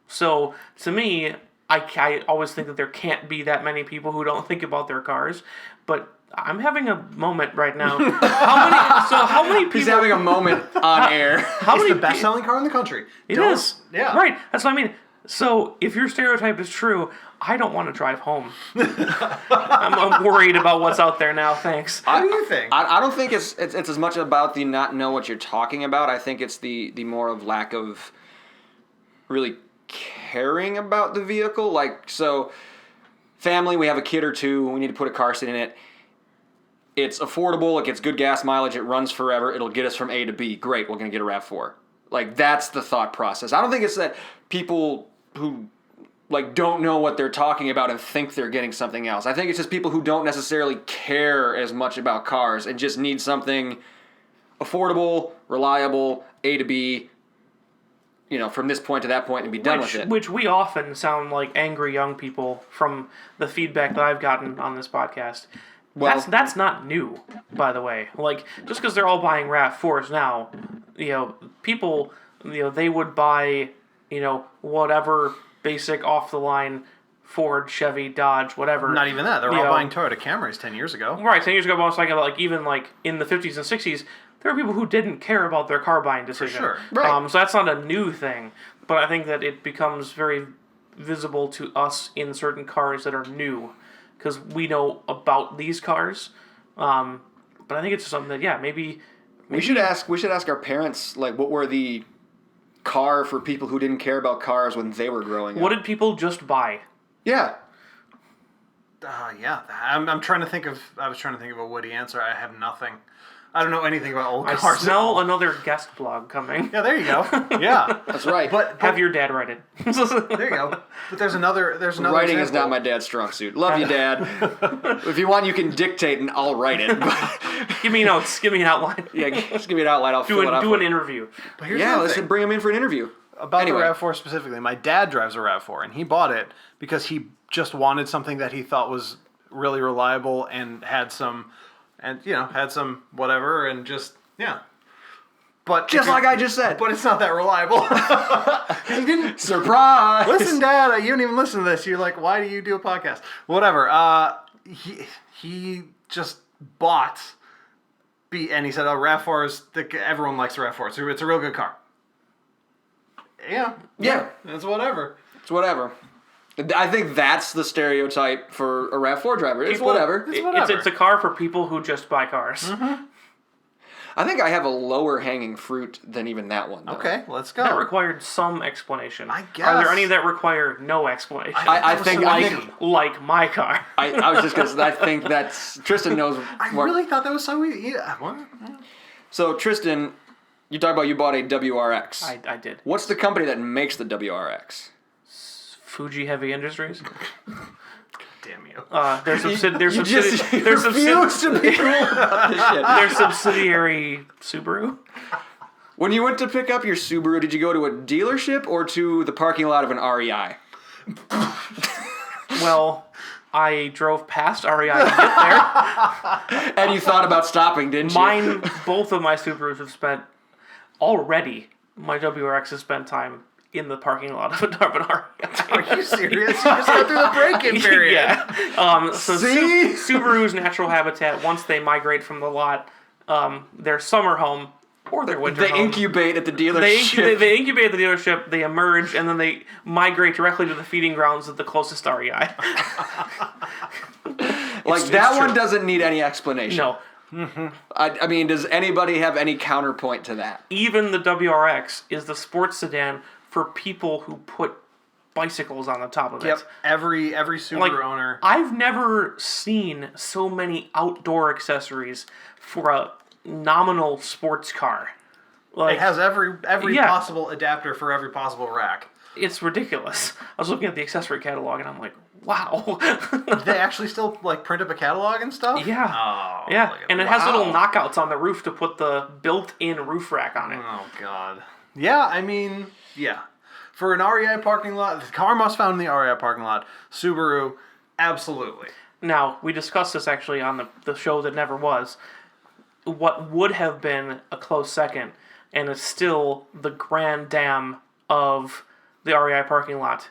So to me, I always think that there can't be that many people who don't think about their cars, but I'm having a moment right now. How many people... He's having a moment on air. It's the best-selling car in the country. It is. Yeah. Right. That's what I mean. So if your stereotype is true, I don't want to drive home. I'm worried about what's out there now. Thanks. What do you think? I don't think it's as much about the not know what you're talking about. I think it's the more of lack of really caring about the vehicle. Like, so family, we have a kid or two, we need to put a car seat in it. It's affordable, it gets good gas mileage, it runs forever, it'll get us from A to B. Great, we're going to get a RAV4. Like, that's the thought process. I don't think it's that people who like don't know what they're talking about and think they're getting something else. I think it's just people who don't necessarily care as much about cars and just need something affordable, reliable, A to B, from this point to that point and be done with it. Which we often sound like angry young people from the feedback that I've gotten on this podcast. Well, that's not new, by the way. Like, just because they're all buying RAV4s now, people, they would buy, whatever basic off-the-line Ford, Chevy, Dodge, whatever. Not even that. They're all buying Toyota Camrys 10 years ago. Right, 10 years ago, but I was talking about, even, in the 50s and 60s, there were people who didn't care about their car buying decision. For sure. Right. So that's not a new thing, but I think that it becomes very visible to us in certain cars that are new, because we know about these cars. But I think it's something that, maybe we should ask our parents, what were the car for people who didn't care about cars when they were growing up. What did people just buy? Yeah. Yeah. I'm trying to think of. I was trying to think of a witty answer. I have nothing. I don't know anything about old I cars. smell another guest blog coming. Yeah, there you go. Yeah, That's right. but Have your dad write it. there you go. But there's another. Writing is example. not my dad's strong suit. Love you, Dad. If you want, you can dictate and I'll write it. But, Give me notes. Give me an outline. yeah, just give me an outline. I'll fill it out. Do an interview. But here's Yeah, the let's thing. bring him in for an interview. About Anyway. the RAV4 specifically, my dad drives a RAV4, and he bought it because he just wanted something that he thought was really reliable and had some whatever, and just, yeah. But Just like I just said. But it's not that reliable. He didn't. Surprise! Listen, Dad, you didn't even listen to this. You're like, why do you do a podcast? Whatever. He just bought, and he said, oh, RAV4 everyone likes the RAV4. It's a real good car. Yeah, it's whatever. It's whatever. I think that's the stereotype for a RAV4 driver. It's whatever. It's whatever. It's a car for people who just buy cars. Mm-hmm. I think I have a lower hanging fruit than even that one. Though. Okay, let's go. That required some explanation. I Are there guess. any that require no explanation? I think like my car. I was just gonna say, I think that's Tristan knows. I more. really thought that was so easy. Yeah, what? So Tristan, you talk about you bought a WRX. I did. What's the company that makes the WRX? Fuji Heavy Industries. Damn you. There's You refuse to be cool about this shit. their subsidiary Subaru. When you went to pick up your Subaru, did you go to a dealership or to the parking lot of an REI? Well, I drove past REI to get there. And you thought about stopping, didn't you? Both of my Subarus have spent already. My WRX has spent time in the parking lot of an REI. Are you serious? You just got through the break-in period. Yeah. So See? Subaru's natural habitat, once they migrate from the lot, their summer home or their winter They home. incubate at the dealership. They incubate at the dealership, they emerge, and then they migrate directly to the feeding grounds of the closest REI. Like, that one doesn't need any explanation. No. I mean, does anybody have any counterpoint to that? Even the WRX is the sports sedan for people who put bicycles on the top of Yep. it. Every Subaru owner. I've never seen so many outdoor accessories for a nominal sports car. Like, It has every Yeah. possible adapter for every possible rack. it's ridiculous. I was looking at the accessory catalog and I'm like, wow. They actually still print up a catalog and stuff. Yeah. Oh. Yeah, look at and it that. has little knockouts on the roof to put the built-in roof rack on it. Oh God. Yeah, I mean, yeah. For an REI parking lot, the car must found in the REI parking lot. Subaru, absolutely. Now, we discussed this actually on the show that never was. What would have been a close second, and it's still the grand dam of the REI parking lot,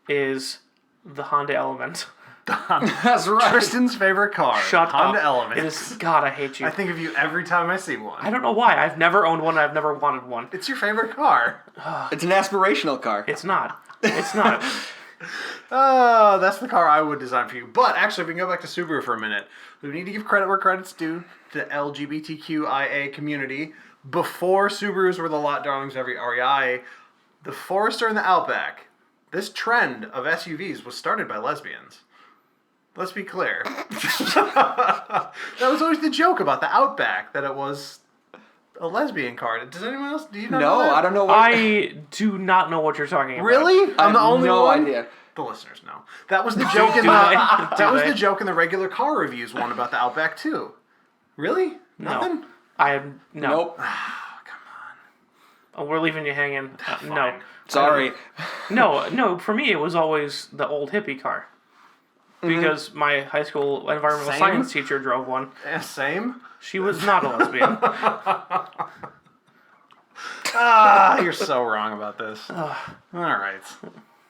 is the Honda Element. That's right. Tristan's favorite car. Shut Honda up. Element. It is, God, I hate you. I think of you every time I see one. I don't know why. I've never owned one and I've never wanted one. It's your favorite car. It's an aspirational car. It's not. It's not. Oh, that's the car I would design for you. But actually, if we can go back to Subaru for a minute, we need to give credit where credit's due to the LGBTQIA community. Before Subarus were the lot darlings of every REI, the Forester and the Outback, this trend of SUVs was started by lesbians. Let's be clear. That was always the joke about the Outback, that it was a lesbian car. Does anyone else? Do you not know No, that? I don't know what. I do not know what you're talking about. Really? I I'm the have only no one? idea. The listeners know. That was the joke in Do the they? that was they? the joke in the regular car reviews one about the Outback too. Really? Nothing? No. I am no. Nope. Oh, we're leaving you hanging. No. Fine. Sorry. No. For me, it was always the old hippie car. Because my high school environmental Same? science teacher drove one. Same? She was not a lesbian. Ah, you're so wrong about this. All right.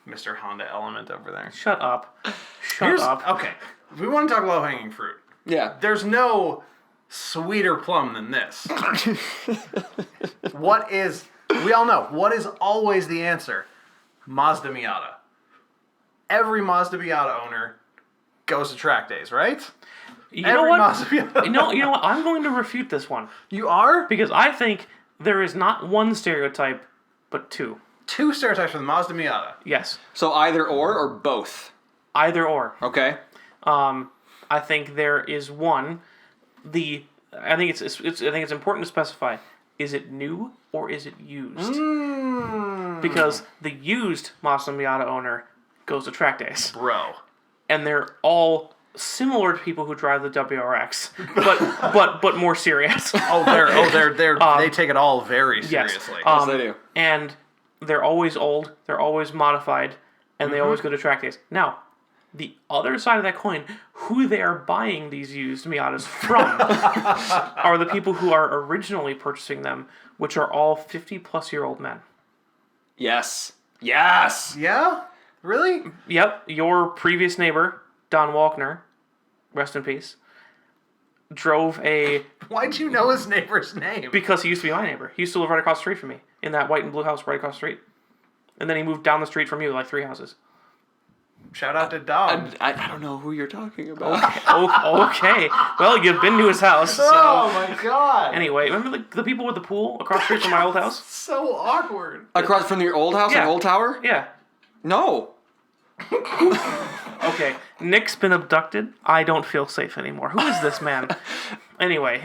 Mr. Honda Element over there. Shut up. Shut up. Okay. If we want to talk low-hanging fruit, Yeah. there's no sweeter plum than this. We all know, what is always the answer? Mazda Miata. Every Mazda Miata owner goes to track days, right? You know Every what? Mazda Miata. You know what? I'm going to refute this one. You are? Because I think there is not one stereotype, but two. Two stereotypes for the Mazda Miata. Yes. So either or both? Either or. Okay. I think there is one, the I think it's important to specify: is it new or is it used? Because the used Mazda Miata owner goes to track days, Bro. and they're all similar to people who drive the WRX, but more serious. They take it all very Yes. seriously. Yes, they do. And they're always old, they're always modified, and they always go to track days. Now, the other side of that coin, who they are buying these used Miatas from are the people who are originally purchasing them, which are all 50-plus-year-old men. Yes. Yes. Yeah? Really? Yep, your previous neighbor, Don Walkner, rest in peace, drove a... Why'd you know his neighbor's name? Because he used to be my neighbor. He used to live right across the street from me, in that white and blue house right across the street. And then he moved down the street from you, like 3 houses. Shout out to Don. I don't know who you're talking about. Okay. Well, you've been to his house. So. Oh my god. Anyway, remember the people with the pool across the street from my old house? So awkward. Across from your old house Yeah. in Old Tower? Yeah. No. Okay. Nick's been abducted. I don't feel safe anymore. Who is this man? Anyway.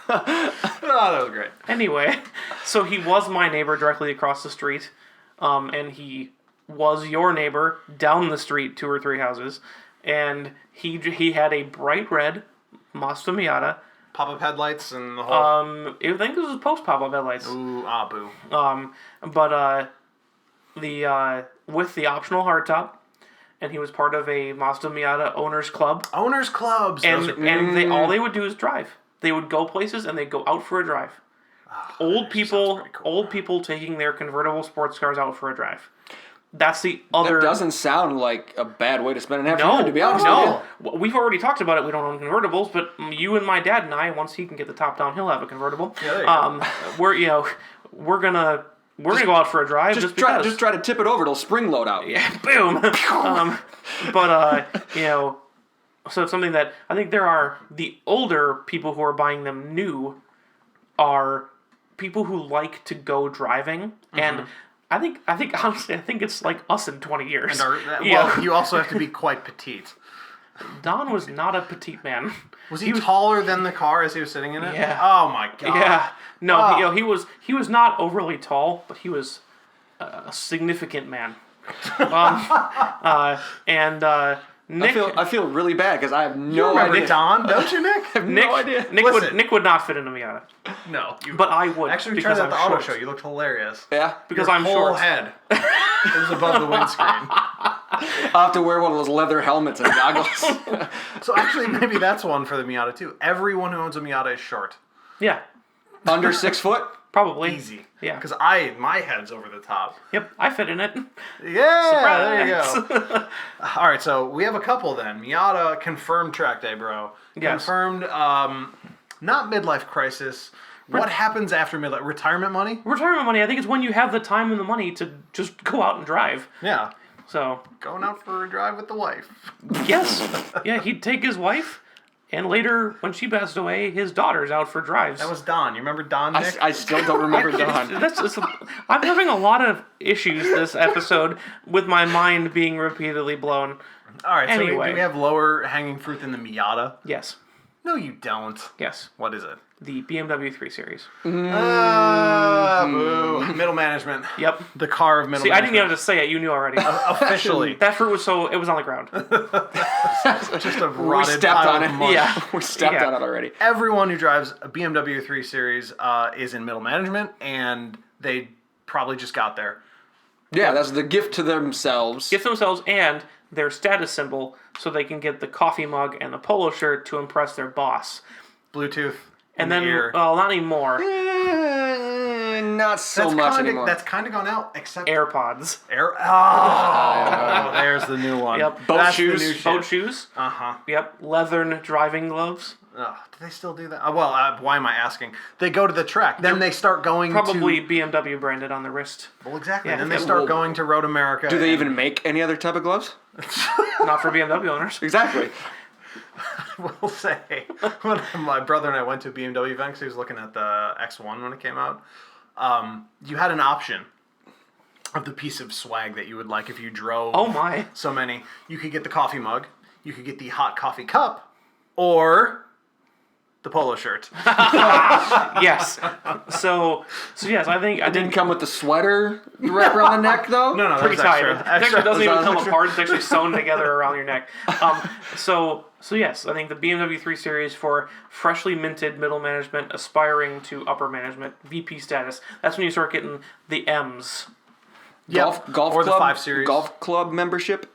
Oh, that was great. Anyway. So he was my neighbor directly across the street. And he was your neighbor down the street 2 or 3 houses. And he had a bright red Mazda Miata. Pop-up headlights and the whole... I think this was post pop-up headlights. Ooh, ah, boo. But with the optional hardtop, and he was part of a Mazda Miata owners club. Owners clubs. And Those are... all they would do is drive. They would go places and they'd go out for a drive. Old people taking their convertible sports cars out for a drive. That's the other. That doesn't sound like a bad way to spend an afternoon, to be honest no. with you. We've already talked about it. We don't own convertibles, but you and my dad and I, once he can get the top down, he'll have a convertible. Yeah, there you go. We're gonna go out for a drive. Just try to tip it over, it'll spring load out. Yeah, boom. So it's something that I think there are the older people who are buying them new are people who like to go driving, and I think honestly, it's like us in 20 years. And you also have to be quite petite. Don was not a petite man. Was he taller than the car as he was sitting in it? Yeah. Oh my god. Yeah. No, he was not overly tall, but he was a significant man. Nick, I feel really bad because I have no Remember idea. Don, don't you, Nick? I have no idea. Nick would not fit in a Miata, No. but I would. Actually, we because tried that at the I'm auto short. show. You looked hilarious. Yeah. Because Your I'm whole short. head. It was above the windscreen. I'll have to wear one of those leather helmets and goggles. So actually, maybe that's one for the Miata too. Everyone who owns a Miata is short. Yeah, Under 6 foot? probably. Easy. Yeah. Because my head's over the top. Yep, I fit in it. Yeah, there you go. All right, so we have a couple then. Miata confirmed track day, bro. Yes. Confirmed, not midlife crisis. What happens after midlife? Retirement money? Retirement money, I think it's when you have the time and the money to just go out and drive. Yeah. So, Going out for a drive with the wife. yes. Yeah, he'd take his wife, and later, when she passed away, his daughters out for drives. That was Don. You remember Don, Nick? I still don't remember Don. I'm having a lot of issues this episode with my mind being repeatedly blown. All right, so Anyway. do we have lower hanging fruit than the Miata? Yes. No, you don't. Yes. What is it? The BMW 3 Series. Boo. Middle management. Yep. The car of middle See, I management. didn't even have to say it. You knew already. Officially. That fruit was it was on the ground. Just a We rotted stepped pile on of it. mush. Yeah. We stepped Yeah. on it already. Everyone who drives a BMW 3 Series is in middle management, and they probably just got there. Yeah, that's the gift to themselves. Gift themselves and their status symbol so they can get the coffee mug and the polo shirt to impress their boss. Bluetooth. And in then, the ear. well, not anymore. Not so much anymore. That's kind of gone out, except AirPods. Oh, there's the new one. Yep. Boat That's shoes. The new shit. Boat shoes. Uh-huh. Yep. Leathern driving gloves. Do they still do that? Why am I asking? They go to the track. Then they start going Probably to... BMW branded on the wrist. Well, exactly. Yeah. Then they Yeah, start well, going to Road America. Do they and- even make any other type of gloves? Not for BMW owners. Exactly. will say, when my brother and I went to a BMW event, 'cause he was looking at the X1 when it came out, you had an option of the piece of swag that you would like if you drove Oh my. so many. You could get the coffee mug, you could get the hot coffee cup, or The polo shirt. Yes. So yes, I think I Didn't come with the sweater you wrap around the neck, though? No, pretty that's tight. extra. It actually doesn't even come extra. apart. It's actually sewn together around your neck. So yes, I think the BMW 3 Series for freshly minted middle management aspiring to upper management, VP status. That's when you start getting the M's. Golf or club, the 5 Series. Golf club membership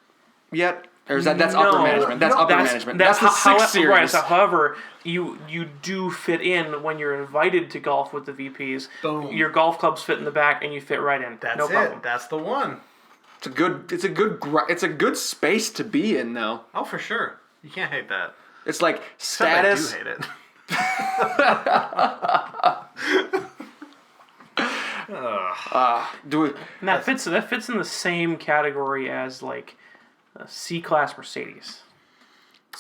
yet? Or is that's No, upper management? That's upper management. That's the 6 Series. Right, so however, you do fit in when you're invited to golf with the VPs. Boom. Your golf clubs fit in the back, and you fit right in. That's no problem. it. That's the one. It's a good space to be in, though. Oh, for sure. You can't hate that. It's like Except status. I do hate it. Do we, And that fits in the same category as like a C-class Mercedes.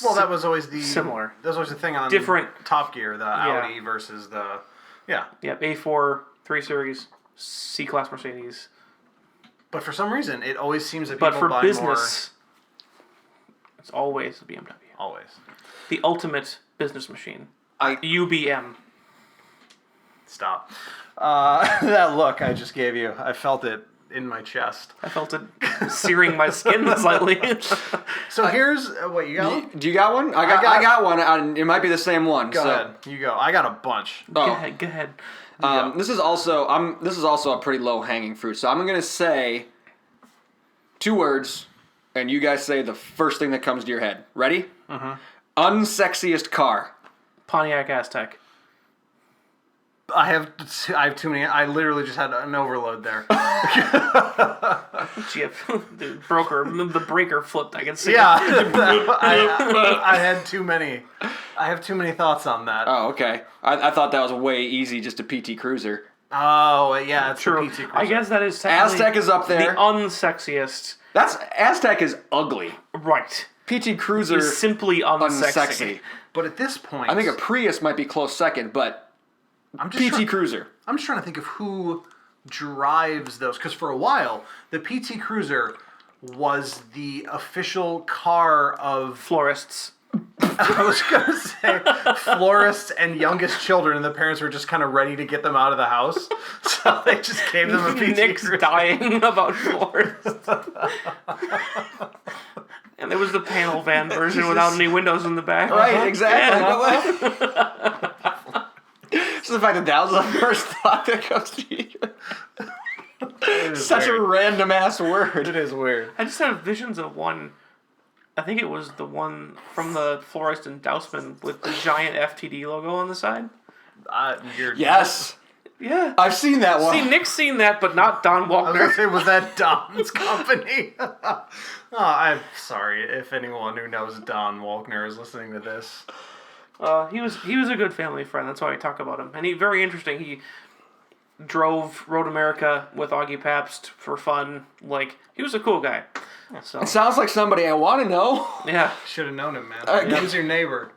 Well, that was always the Similar. That was always the thing on Different. Top Gear, the Audi versus the Yep, A4 3 Series C-class Mercedes. But for some reason, it always seems that But people for buy business, it's always the BMW. more. Always. The ultimate business machine. I- UBM. Stop. That look I just gave you, I felt it in my chest. I felt it searing my skin slightly. So here's what you got. One? do you got one? I got one. It might be the same one. Go ahead. You go. I got a bunch. Go ahead. This is also a pretty low hanging fruit. So I'm gonna say 2 words, and you guys say the first thing that comes to your head. Ready? Mm-hmm. Unsexiest car. Pontiac Aztek. I have too many. I literally just had an overload there. Gee, the breaker flipped. I can see. Yeah, it. I had too many. I have too many thoughts on that. Oh, okay. I thought that was way easy, just a PT Cruiser. Oh, yeah, it's True. the PT Cruiser. I guess that is technically Aztek is up there. The unsexiest. Aztek is ugly. Right. PT Cruiser Is simply unsexy. unsexy. But at this point, I think a Prius might be close second, but I'm just PT Cruiser. I'm just trying to think of who drives those, because for a while the PT Cruiser was the official car of Florists. I was gonna say florists and youngest children, and the parents were just kind of ready to get them out of the house, so they just gave them a PT Nick's Cruiser. dying about florists. And there was the panel van version without any windows in the back. Right, exactly. Yeah. So the fact that was the first thought that comes to you. Such a random ass word. It is weird. I just had visions of one. I think it was the one from the florist in Dousman with the giant FTD logo on the side. Yes. Yeah. I've seen that one. See, Nick's seen that, but not Don I was gonna Walkner. say, was that Don's company? I'm sorry if anyone who knows Don Walkner is listening to this. He was a good family friend. That's why I talk about him. And very interesting. He rode America with Augie Pabst for fun. Like, he was a cool guy. So It sounds like somebody I want to know. yeah. Should have known him, man. Yeah. Who's your neighbor?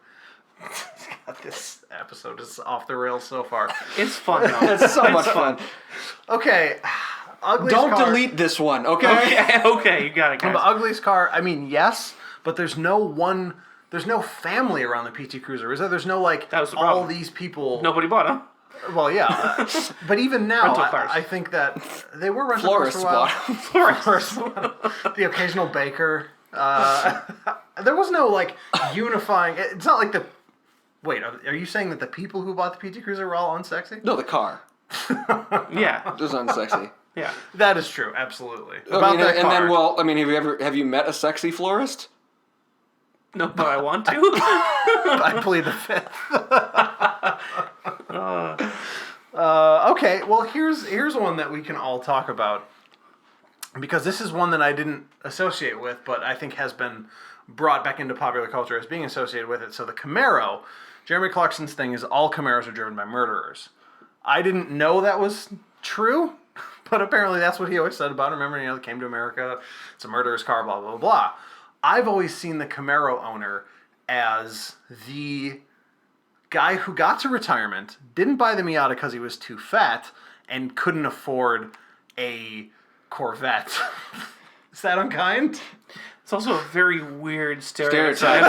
God, this episode is off the rails so far. It's fun though. It's so much fun. Okay, ugliest Don't car. delete this one, okay? Okay, you got it, guys. The ugliest car. I mean, yes, but there's no family around the PT Cruiser, is there? There's no like That was the all problem. these people. Nobody bought him. Well, yeah, but even now, Rental cars. I think that they were rental cars Florist for a while. spot. Florist. The occasional baker. There was no like unifying. It's not like the. Wait, are you saying that the people who bought the PT Cruiser were all unsexy? No, the car. Yeah. It was unsexy. Yeah. That is true, absolutely. I mean, and car. then, well, I mean, have you met a sexy florist? No, but I want to. I plead the fifth. Okay, well, here's one that we can all talk about, because this is one that I didn't associate with, but I think has been brought back into popular culture as being associated with it. So the Camaro, Jeremy Clarkson's thing is all Camaros are driven by murderers. I didn't know that was true, but apparently that's what he always said about it. Remember, they came to America, it's a murderer's car, blah, blah, blah. I've always seen the Camaro owner as the guy who got to retirement, didn't buy the Miata because he was too fat, and couldn't afford a Corvette. Is that unkind? It's also a very weird stereotype.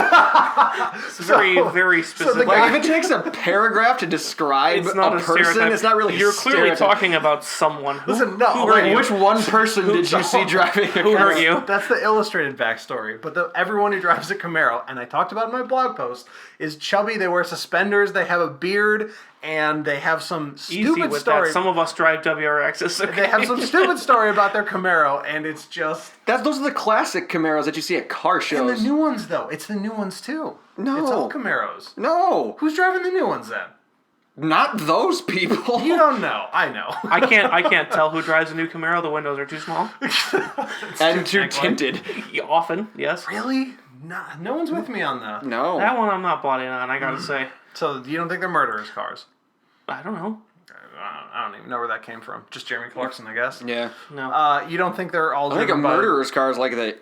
It's very specific. Like, if it takes a paragraph to describe It's not a a person, stereotype. it's not really You're a clearly stereotype. talking about someone. Listen, no, who hurt you? Which one person did you see driving a Who hurt Camaro? you? That's the illustrated backstory. But everyone who drives a Camaro, and I talked about in my blog post, is chubby. They wear suspenders. They have a beard, and they have some Easy stupid with story. that. Some of us drive WRXs. Okay? They have some stupid story about their Camaro, and it's just. Those are the classic Camaros that you see at car And shows. the new ones, though. It's the new ones, too. No. It's all Camaros. No, Who's driving the new ones, then? not those people. You don't know. I know. I can't tell who drives a new Camaro. The windows are too small. And too tinted. Often, yes. Really? No one's with me on that. No. That one I'm not bought in on, I gotta say. So you don't think they're murderers' cars? I don't know. I don't even know where that came from. Just Jeremy Clarkson, I guess. Yeah. No. You don't think they're all I think a driven by... murderer's car is like the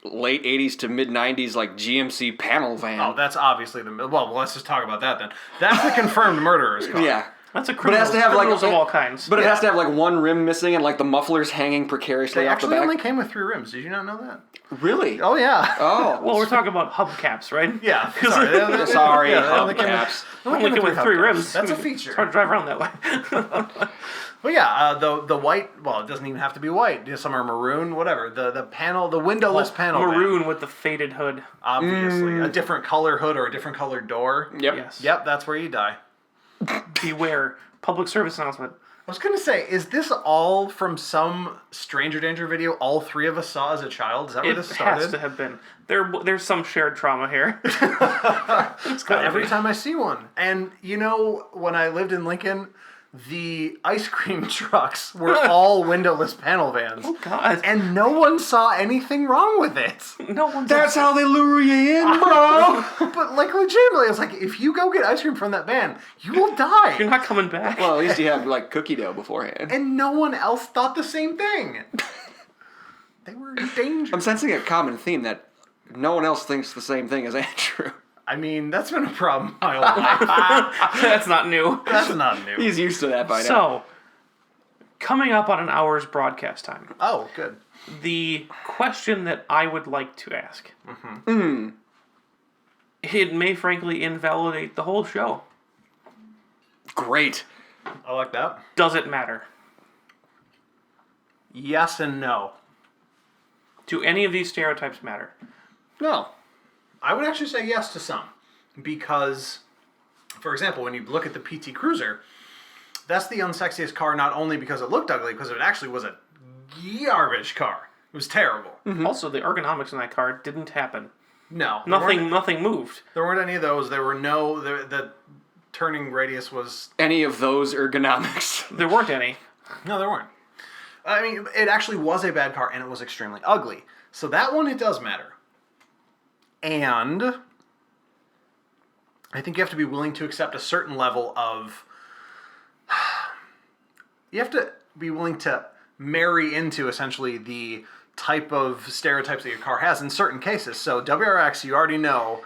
late 80s to mid 90s like GMC panel van. Oh, that's obviously the... Well, let's just talk about that then. That's the confirmed murderer's car. Yeah. That's a But it criminal. has to have like criminals of all kinds. But it has to have like one rim missing and like the muffler's hanging precariously They off the actually back. only came with 3 rims. Did you not know that? Really? Oh, yeah. Oh. Well, we're talking about hubcaps, right? Yeah. Sorry. Sorry, Yeah, they only came with- hubcaps. Only came with 3 hubcaps. rims. That's a It's feature. hard to drive around that way. Well, yeah, the white, well, it doesn't even have to be white. Some are maroon, whatever. The panel, the windowless panel. Maroon with the faded hood. Obviously. A different color hood or a different color door. Yep. Yes. Yep, that's where you die. Beware. Public service announcement. I was going to say, is this all from some Stranger Danger video all 3 of us saw as a child? Is that where It this started? has to have been. There's some shared trauma here. It's gotta Every be. time I see one. And, when I lived in Lincoln, the ice cream trucks were all windowless panel vans. Oh, God. And no one saw anything wrong with it. No one's... That's how they lure you in, bro. But, legitimately, I was like, if you go get ice cream from that van, you will die. You're not coming back. Well, at least you have like cookie dough beforehand. And no one else thought the same thing. They were in danger. I'm sensing a common theme that no one else thinks the same thing as Andrew. I mean, that's been a problem my whole life. That's not new. That's not new. He's used to that by now. So, coming up on an hour's broadcast time, Oh, good. the question that I would like to ask, it may frankly invalidate the whole show. Great. I like that. Does it matter? Yes and no. Do any of these stereotypes matter? No. I would actually say yes to some. Because, for example, when you look at the PT Cruiser, that's the unsexiest car not only because it looked ugly, because it actually was a garbage car. It was terrible. Also, the ergonomics in that car didn't happen. No. there weren't- Nothing moved. There weren't any of those. There were no... The turning radius was... Any of those ergonomics. There weren't any. No, there weren't. I mean, it actually was a bad car, and it was extremely ugly. So that one, it does matter. And I think you have to be willing to accept a certain level of... You have to be willing to marry into, essentially, the type of stereotypes that your car has in certain cases. So WRX, you already know,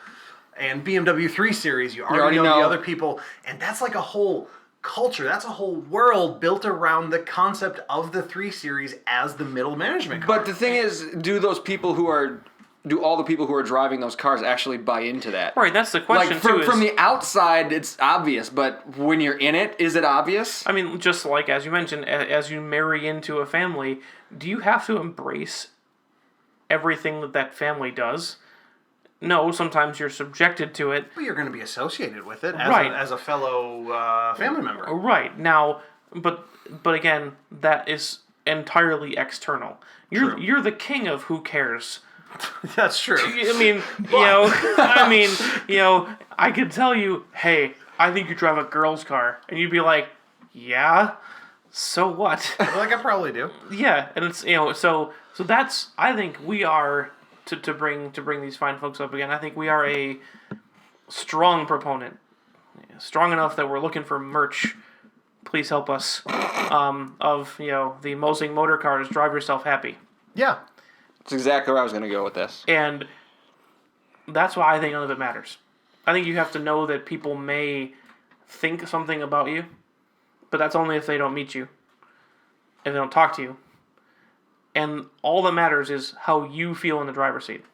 and BMW 3 Series, you already know the other people. And that's like a whole culture. That's a whole world built around the concept of the 3 Series as the middle management car. But the thing is, do all the people who are driving those cars actually buy into that? Right, that's the question, Like, too. from the outside, it's obvious, but when you're in it, is it obvious? I mean, just like, as you mentioned, as you marry into a family, do you have to embrace everything that family does? No, sometimes you're subjected to it. But you're going to be associated with it as, Right. as a fellow family member. Right, now, but again, that is entirely external. True. You're the king of who cares. That's true. I mean, I could tell you, hey, I think you drive a girl's car, and you'd be like, yeah, so what? Like, I probably do. Yeah, and it's so that's, I think we are to bring these fine folks up again. I think we are a strong proponent, strong enough that we're looking for merch. Please help us. Of the Mosing motor cars, drive yourself happy. Yeah. That's exactly where I was going to go with this. And that's why I think none of it matters. I think you have to know that people may think something about you, but that's only if they don't meet you, if they don't talk to you. and all that matters is how you feel in the driver's seat.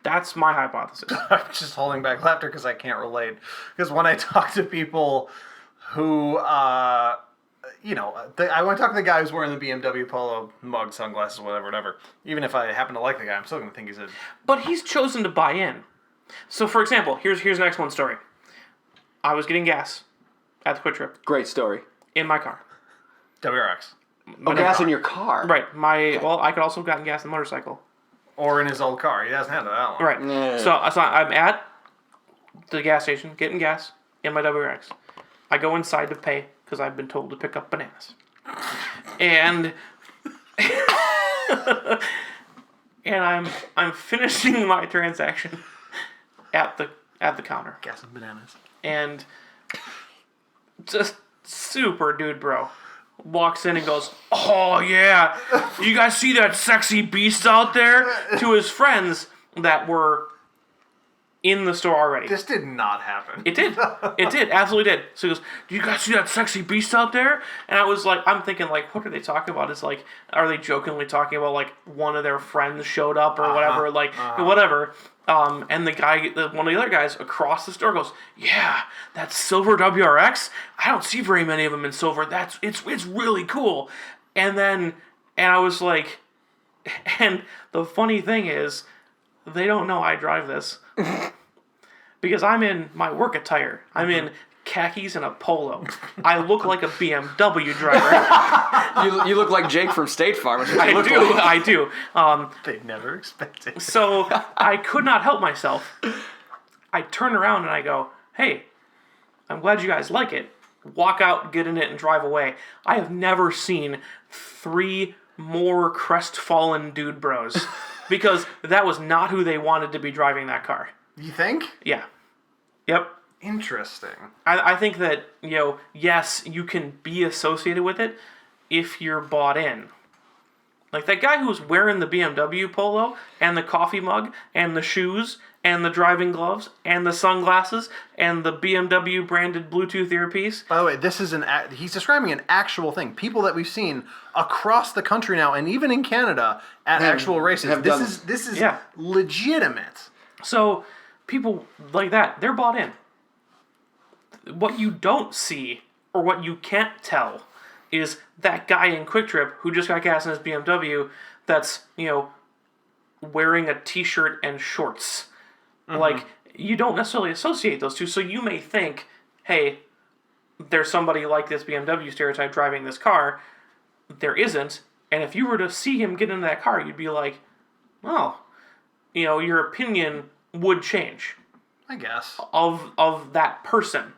That's my hypothesis. I'm just holding back laughter because I can't relate. Because when I talk to people who, I want to talk to the guy who's wearing the BMW Polo mug, sunglasses, whatever. Even if I happen to like the guy, I'm still going to think he's a... But he's chosen to buy in. So, for example, here's the next one story. I was getting gas at the Quick Trip Great story. in my car. WRX. Oh, gas in your car. Right. I could also have gotten gas in the motorcycle. Or in his old car. He hasn't had that long. Right. Yeah. So I'm at the gas station getting gas in my WRX. I go inside to pay because I've been told to pick up bananas. And and I'm finishing my transaction at the counter. Gas and bananas. And just super dude bro walks in and goes, "Oh yeah, you guys see that sexy beast out there?" to his friends that were in the store already. This did not happen. It did. It did. Absolutely did. So he goes, "Do you guys see that sexy beast out there?" And I was like, I'm thinking, like, what are they talking about? It's like, are they jokingly talking about, like, one of their friends showed up or whatever? Like, whatever. And the guy, one of the other guys across the store goes, "Yeah, that silver WRX, I don't see very many of them in silver. It's really cool." And I was like, and the funny thing is, they don't know I drive this. Because I'm in my work attire. I'm in khakis and a polo. I look like a BMW driver. You look like Jake from State Farm. I do. They never expected. So I could not help myself. I turn around and I go, "Hey, I'm glad you guys like it." Walk out, get in it, and drive away. I have never seen 3 more crestfallen dude bros. Because that was not who they wanted to be driving that car. You think? Yeah. Yep. Interesting. I think that, yes, you can be associated with it if you're bought in. Like that guy who was wearing the BMW Polo and the coffee mug and the shoes and the driving gloves and the sunglasses and the BMW branded Bluetooth earpiece. By the way, this is he's describing an actual thing. People that we've seen across the country now, and even in Canada at actual races. This is legitimate. So people like that, they're bought in. What you don't see or what you can't tell is that guy in Quick Trip who just got gas in his BMW that's, wearing a t-shirt and shorts. Mm-hmm. Like, you don't necessarily associate those two, so you may think, hey, there's somebody like this BMW stereotype driving this car. There isn't, and if you were to see him get into that car, you'd be like, oh, your opinion would change. I guess. Of that person.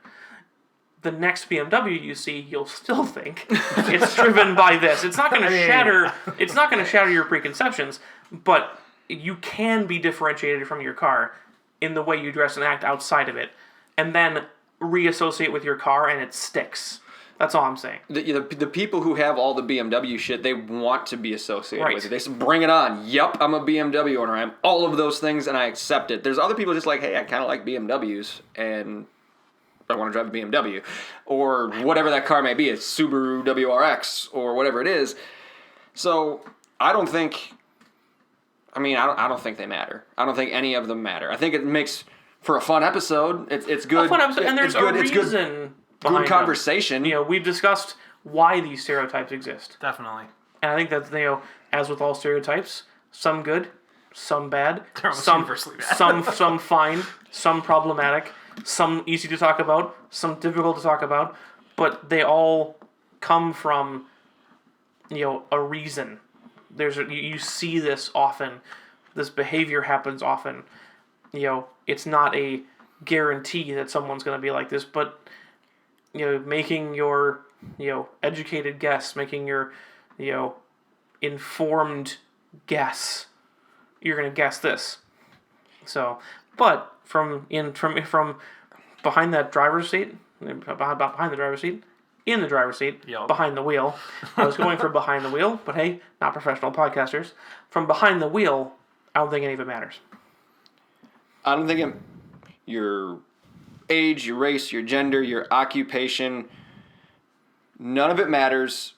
The next BMW you see, you'll still think it's driven by this. It's not going to shatter. It's not going to shatter your preconceptions, but you can be differentiated from your car in the way you dress and act outside of it, and then reassociate with your car, and it sticks. That's all I'm saying. The people who have all the BMW shit, they want to be associated with it. They say, bring it on. Yup, I'm a BMW owner. I'm all of those things, and I accept it. There's other people just like, hey, I kind of like BMWs, and I want to drive a BMW. Or whatever that car may be. It's Subaru WRX, or whatever it is. So, I don't think they matter. I don't think any of them matter. I think it makes for a fun episode. It's good. A fun episode, and there's a reason. Good conversation. We've discussed why these stereotypes exist. Definitely. And I think that, as with all stereotypes, some good, some bad, universally bad. some fine, some problematic, some easy to talk about, some difficult to talk about, but they all come from, a reason. You see this often. This behavior happens often. It's not a guarantee that someone's going to be like this, but making your, educated guess, making your, informed guess, you're going to guess this. So, but from behind that driver's seat, in the driver's seat, Yep. Behind the wheel. I was going for behind the wheel, but hey, not professional podcasters. From behind the wheel, I don't think any of it matters. I don't think your age, your race, your gender, your occupation, none of it matters.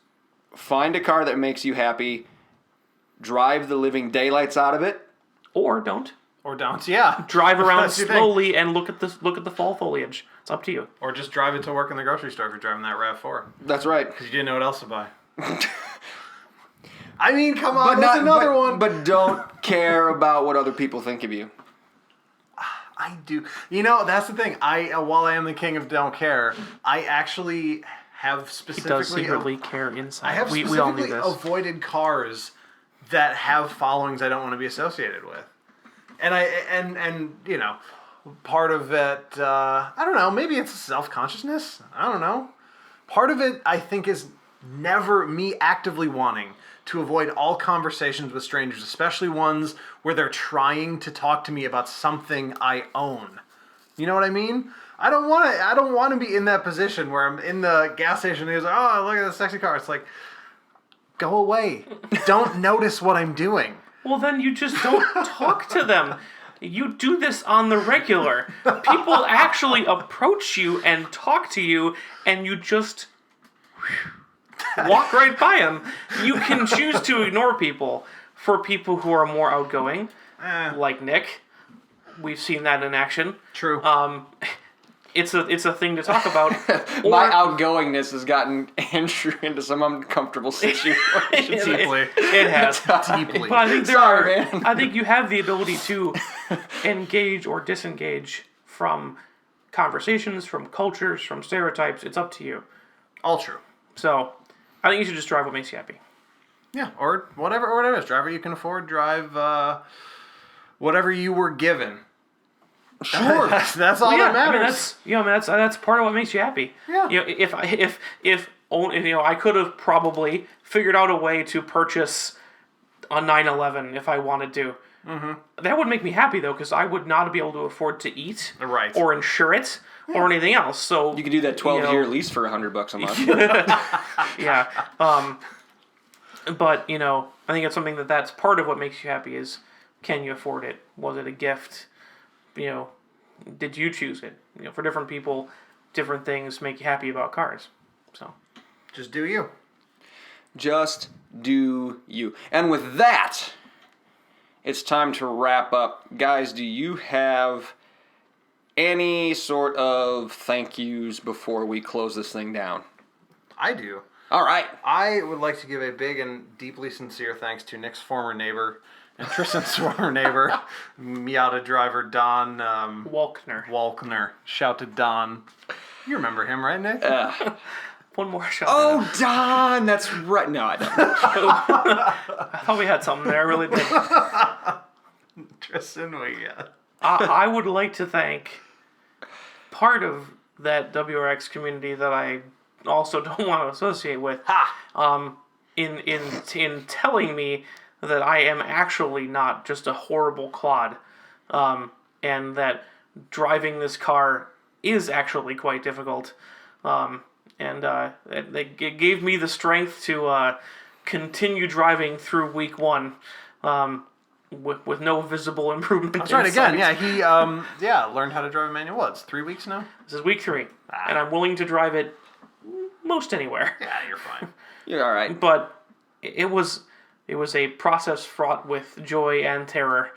Find a car that makes you happy drive the living daylights out of it. Or don't. Or don't. Yeah. Drive around That's your thing. slowly and look at the fall foliage. It's up to you. Or just drive it to work in the grocery store if you're driving that RAV4. That's right. Because you didn't know what else to buy. I mean, come on, that's another one. But don't care about what other people think of you. I do. You know, that's the thing. While I am the king of don't care, I actually have specifically... He does secretly care inside. I have we all knew specifically this. avoided cars that have followings I don't want to be associated with. And you know, part of it, I don't know, maybe it's self-consciousness. I don't know. Part of it, I think, is never me actively wanting to avoid all conversations with strangers, especially ones where they're trying to talk to me about something I own. You know what I mean? I don't want to be in that position where I'm in the gas station and he's like, oh, look at this sexy car. It's like, go away. Don't notice what I'm doing. Well, then you just don't talk to them. You do this on the regular. People actually approach you and talk to you, and you just walk right by them. You can choose to ignore people. For people who are more outgoing, like Nick, we've seen that in action. True. It's a thing to talk about. My outgoingness has gotten Andrew into some uncomfortable situations. Deeply. It has. Deeply. But I think Man. I think you have the ability to engage or disengage from conversations, from cultures, from stereotypes. It's up to you. All true. So, I think you should just drive what makes you happy. Yeah, or whatever it is. Drive what you can afford. Drive whatever you were given. Sure. That's all that matters. I mean, that's part of what makes you happy. Yeah. You know, if I could have probably figured out a way to purchase a 911 if I wanted to. Mm-hmm. That would make me happy though, because I would not be able to afford to eat, Right. or insure it, or anything else. So You could do that 12-year lease for $100 a month. yeah. But I think it's something that's part of what makes you happy is, can you afford it? Was it a gift? Did you choose it? For different people, different things make you happy about cars. So, Just do you. Just do you. And with that, it's time to wrap up. Guys, do you have any sort of thank yous before we close this thing down? I do. All right. I would like to give a big and deeply sincere thanks to Nick's former neighbor and Tristan's former neighbor, Miata driver Don Walkner. Shout to Don. You remember him, right, Nick? One more shot. Oh, Don! That's right. No, I don't. I thought we had something there. I really did. Tristan, I would like to thank part of that WRX community that I also don't want to associate with. In telling me that I am actually not just a horrible clod, and that driving this car is actually quite difficult, and it gave me the strength to continue driving through week one, with no visible improvement. That's right. Again, yeah, he learned how to drive a manual. It's 3 weeks now. This is week 3, and I'm willing to drive it most anywhere. Yeah, you're fine. You're all right. But it was a process fraught with joy and terror,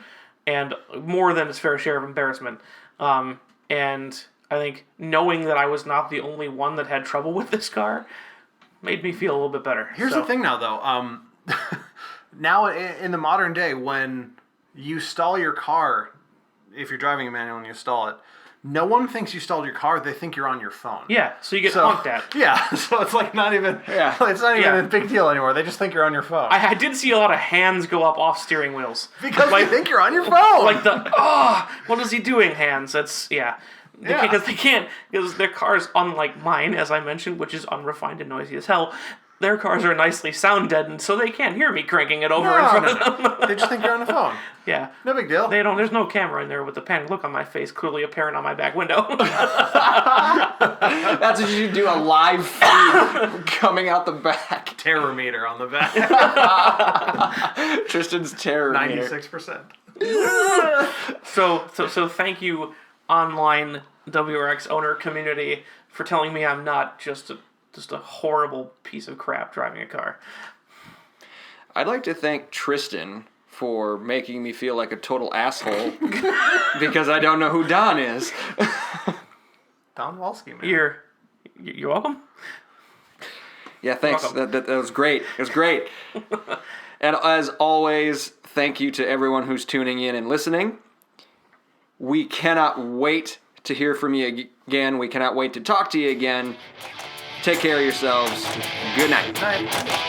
and more than its fair share of embarrassment. And I think knowing that I was not the only one that had trouble with this car made me feel a little bit better. Here's the thing now, though. Now, in the modern day, when you stall your car, if you're driving a manual and you stall it, no one thinks you stalled your car. They think you're on your phone. Yeah, so you get honked at. Yeah, so it's like not even. Yeah. It's not even a big deal anymore. They just think you're on your phone. I did see a lot of hands go up off steering wheels because they think you're on your phone. Like what is he doing? Hands. That's because they can't, because their car's unlike mine, as I mentioned, which is unrefined and noisy as hell. Their cars are nicely sound deadened, so they can't hear me cranking it over in front of them. They just think you're on the phone. Yeah. No big deal. There's no camera in there with the panic look on my face clearly apparent on my back window. That's what you should do, a live feed coming out the back. Terror meter on the back. Tristan's terror meter. 96%. So thank you, online WRX owner community, for telling me I'm not just a horrible piece of crap driving a car. I'd like to thank Tristan for making me feel like a total asshole because I don't know who Don is. Don Walsky, man. You're welcome. Yeah, thanks. Welcome. That was great. It was great. And as always, thank you to everyone who's tuning in and listening. We cannot wait to hear from you again. We cannot wait to talk to you again. Take care of yourselves. Good night. Good night.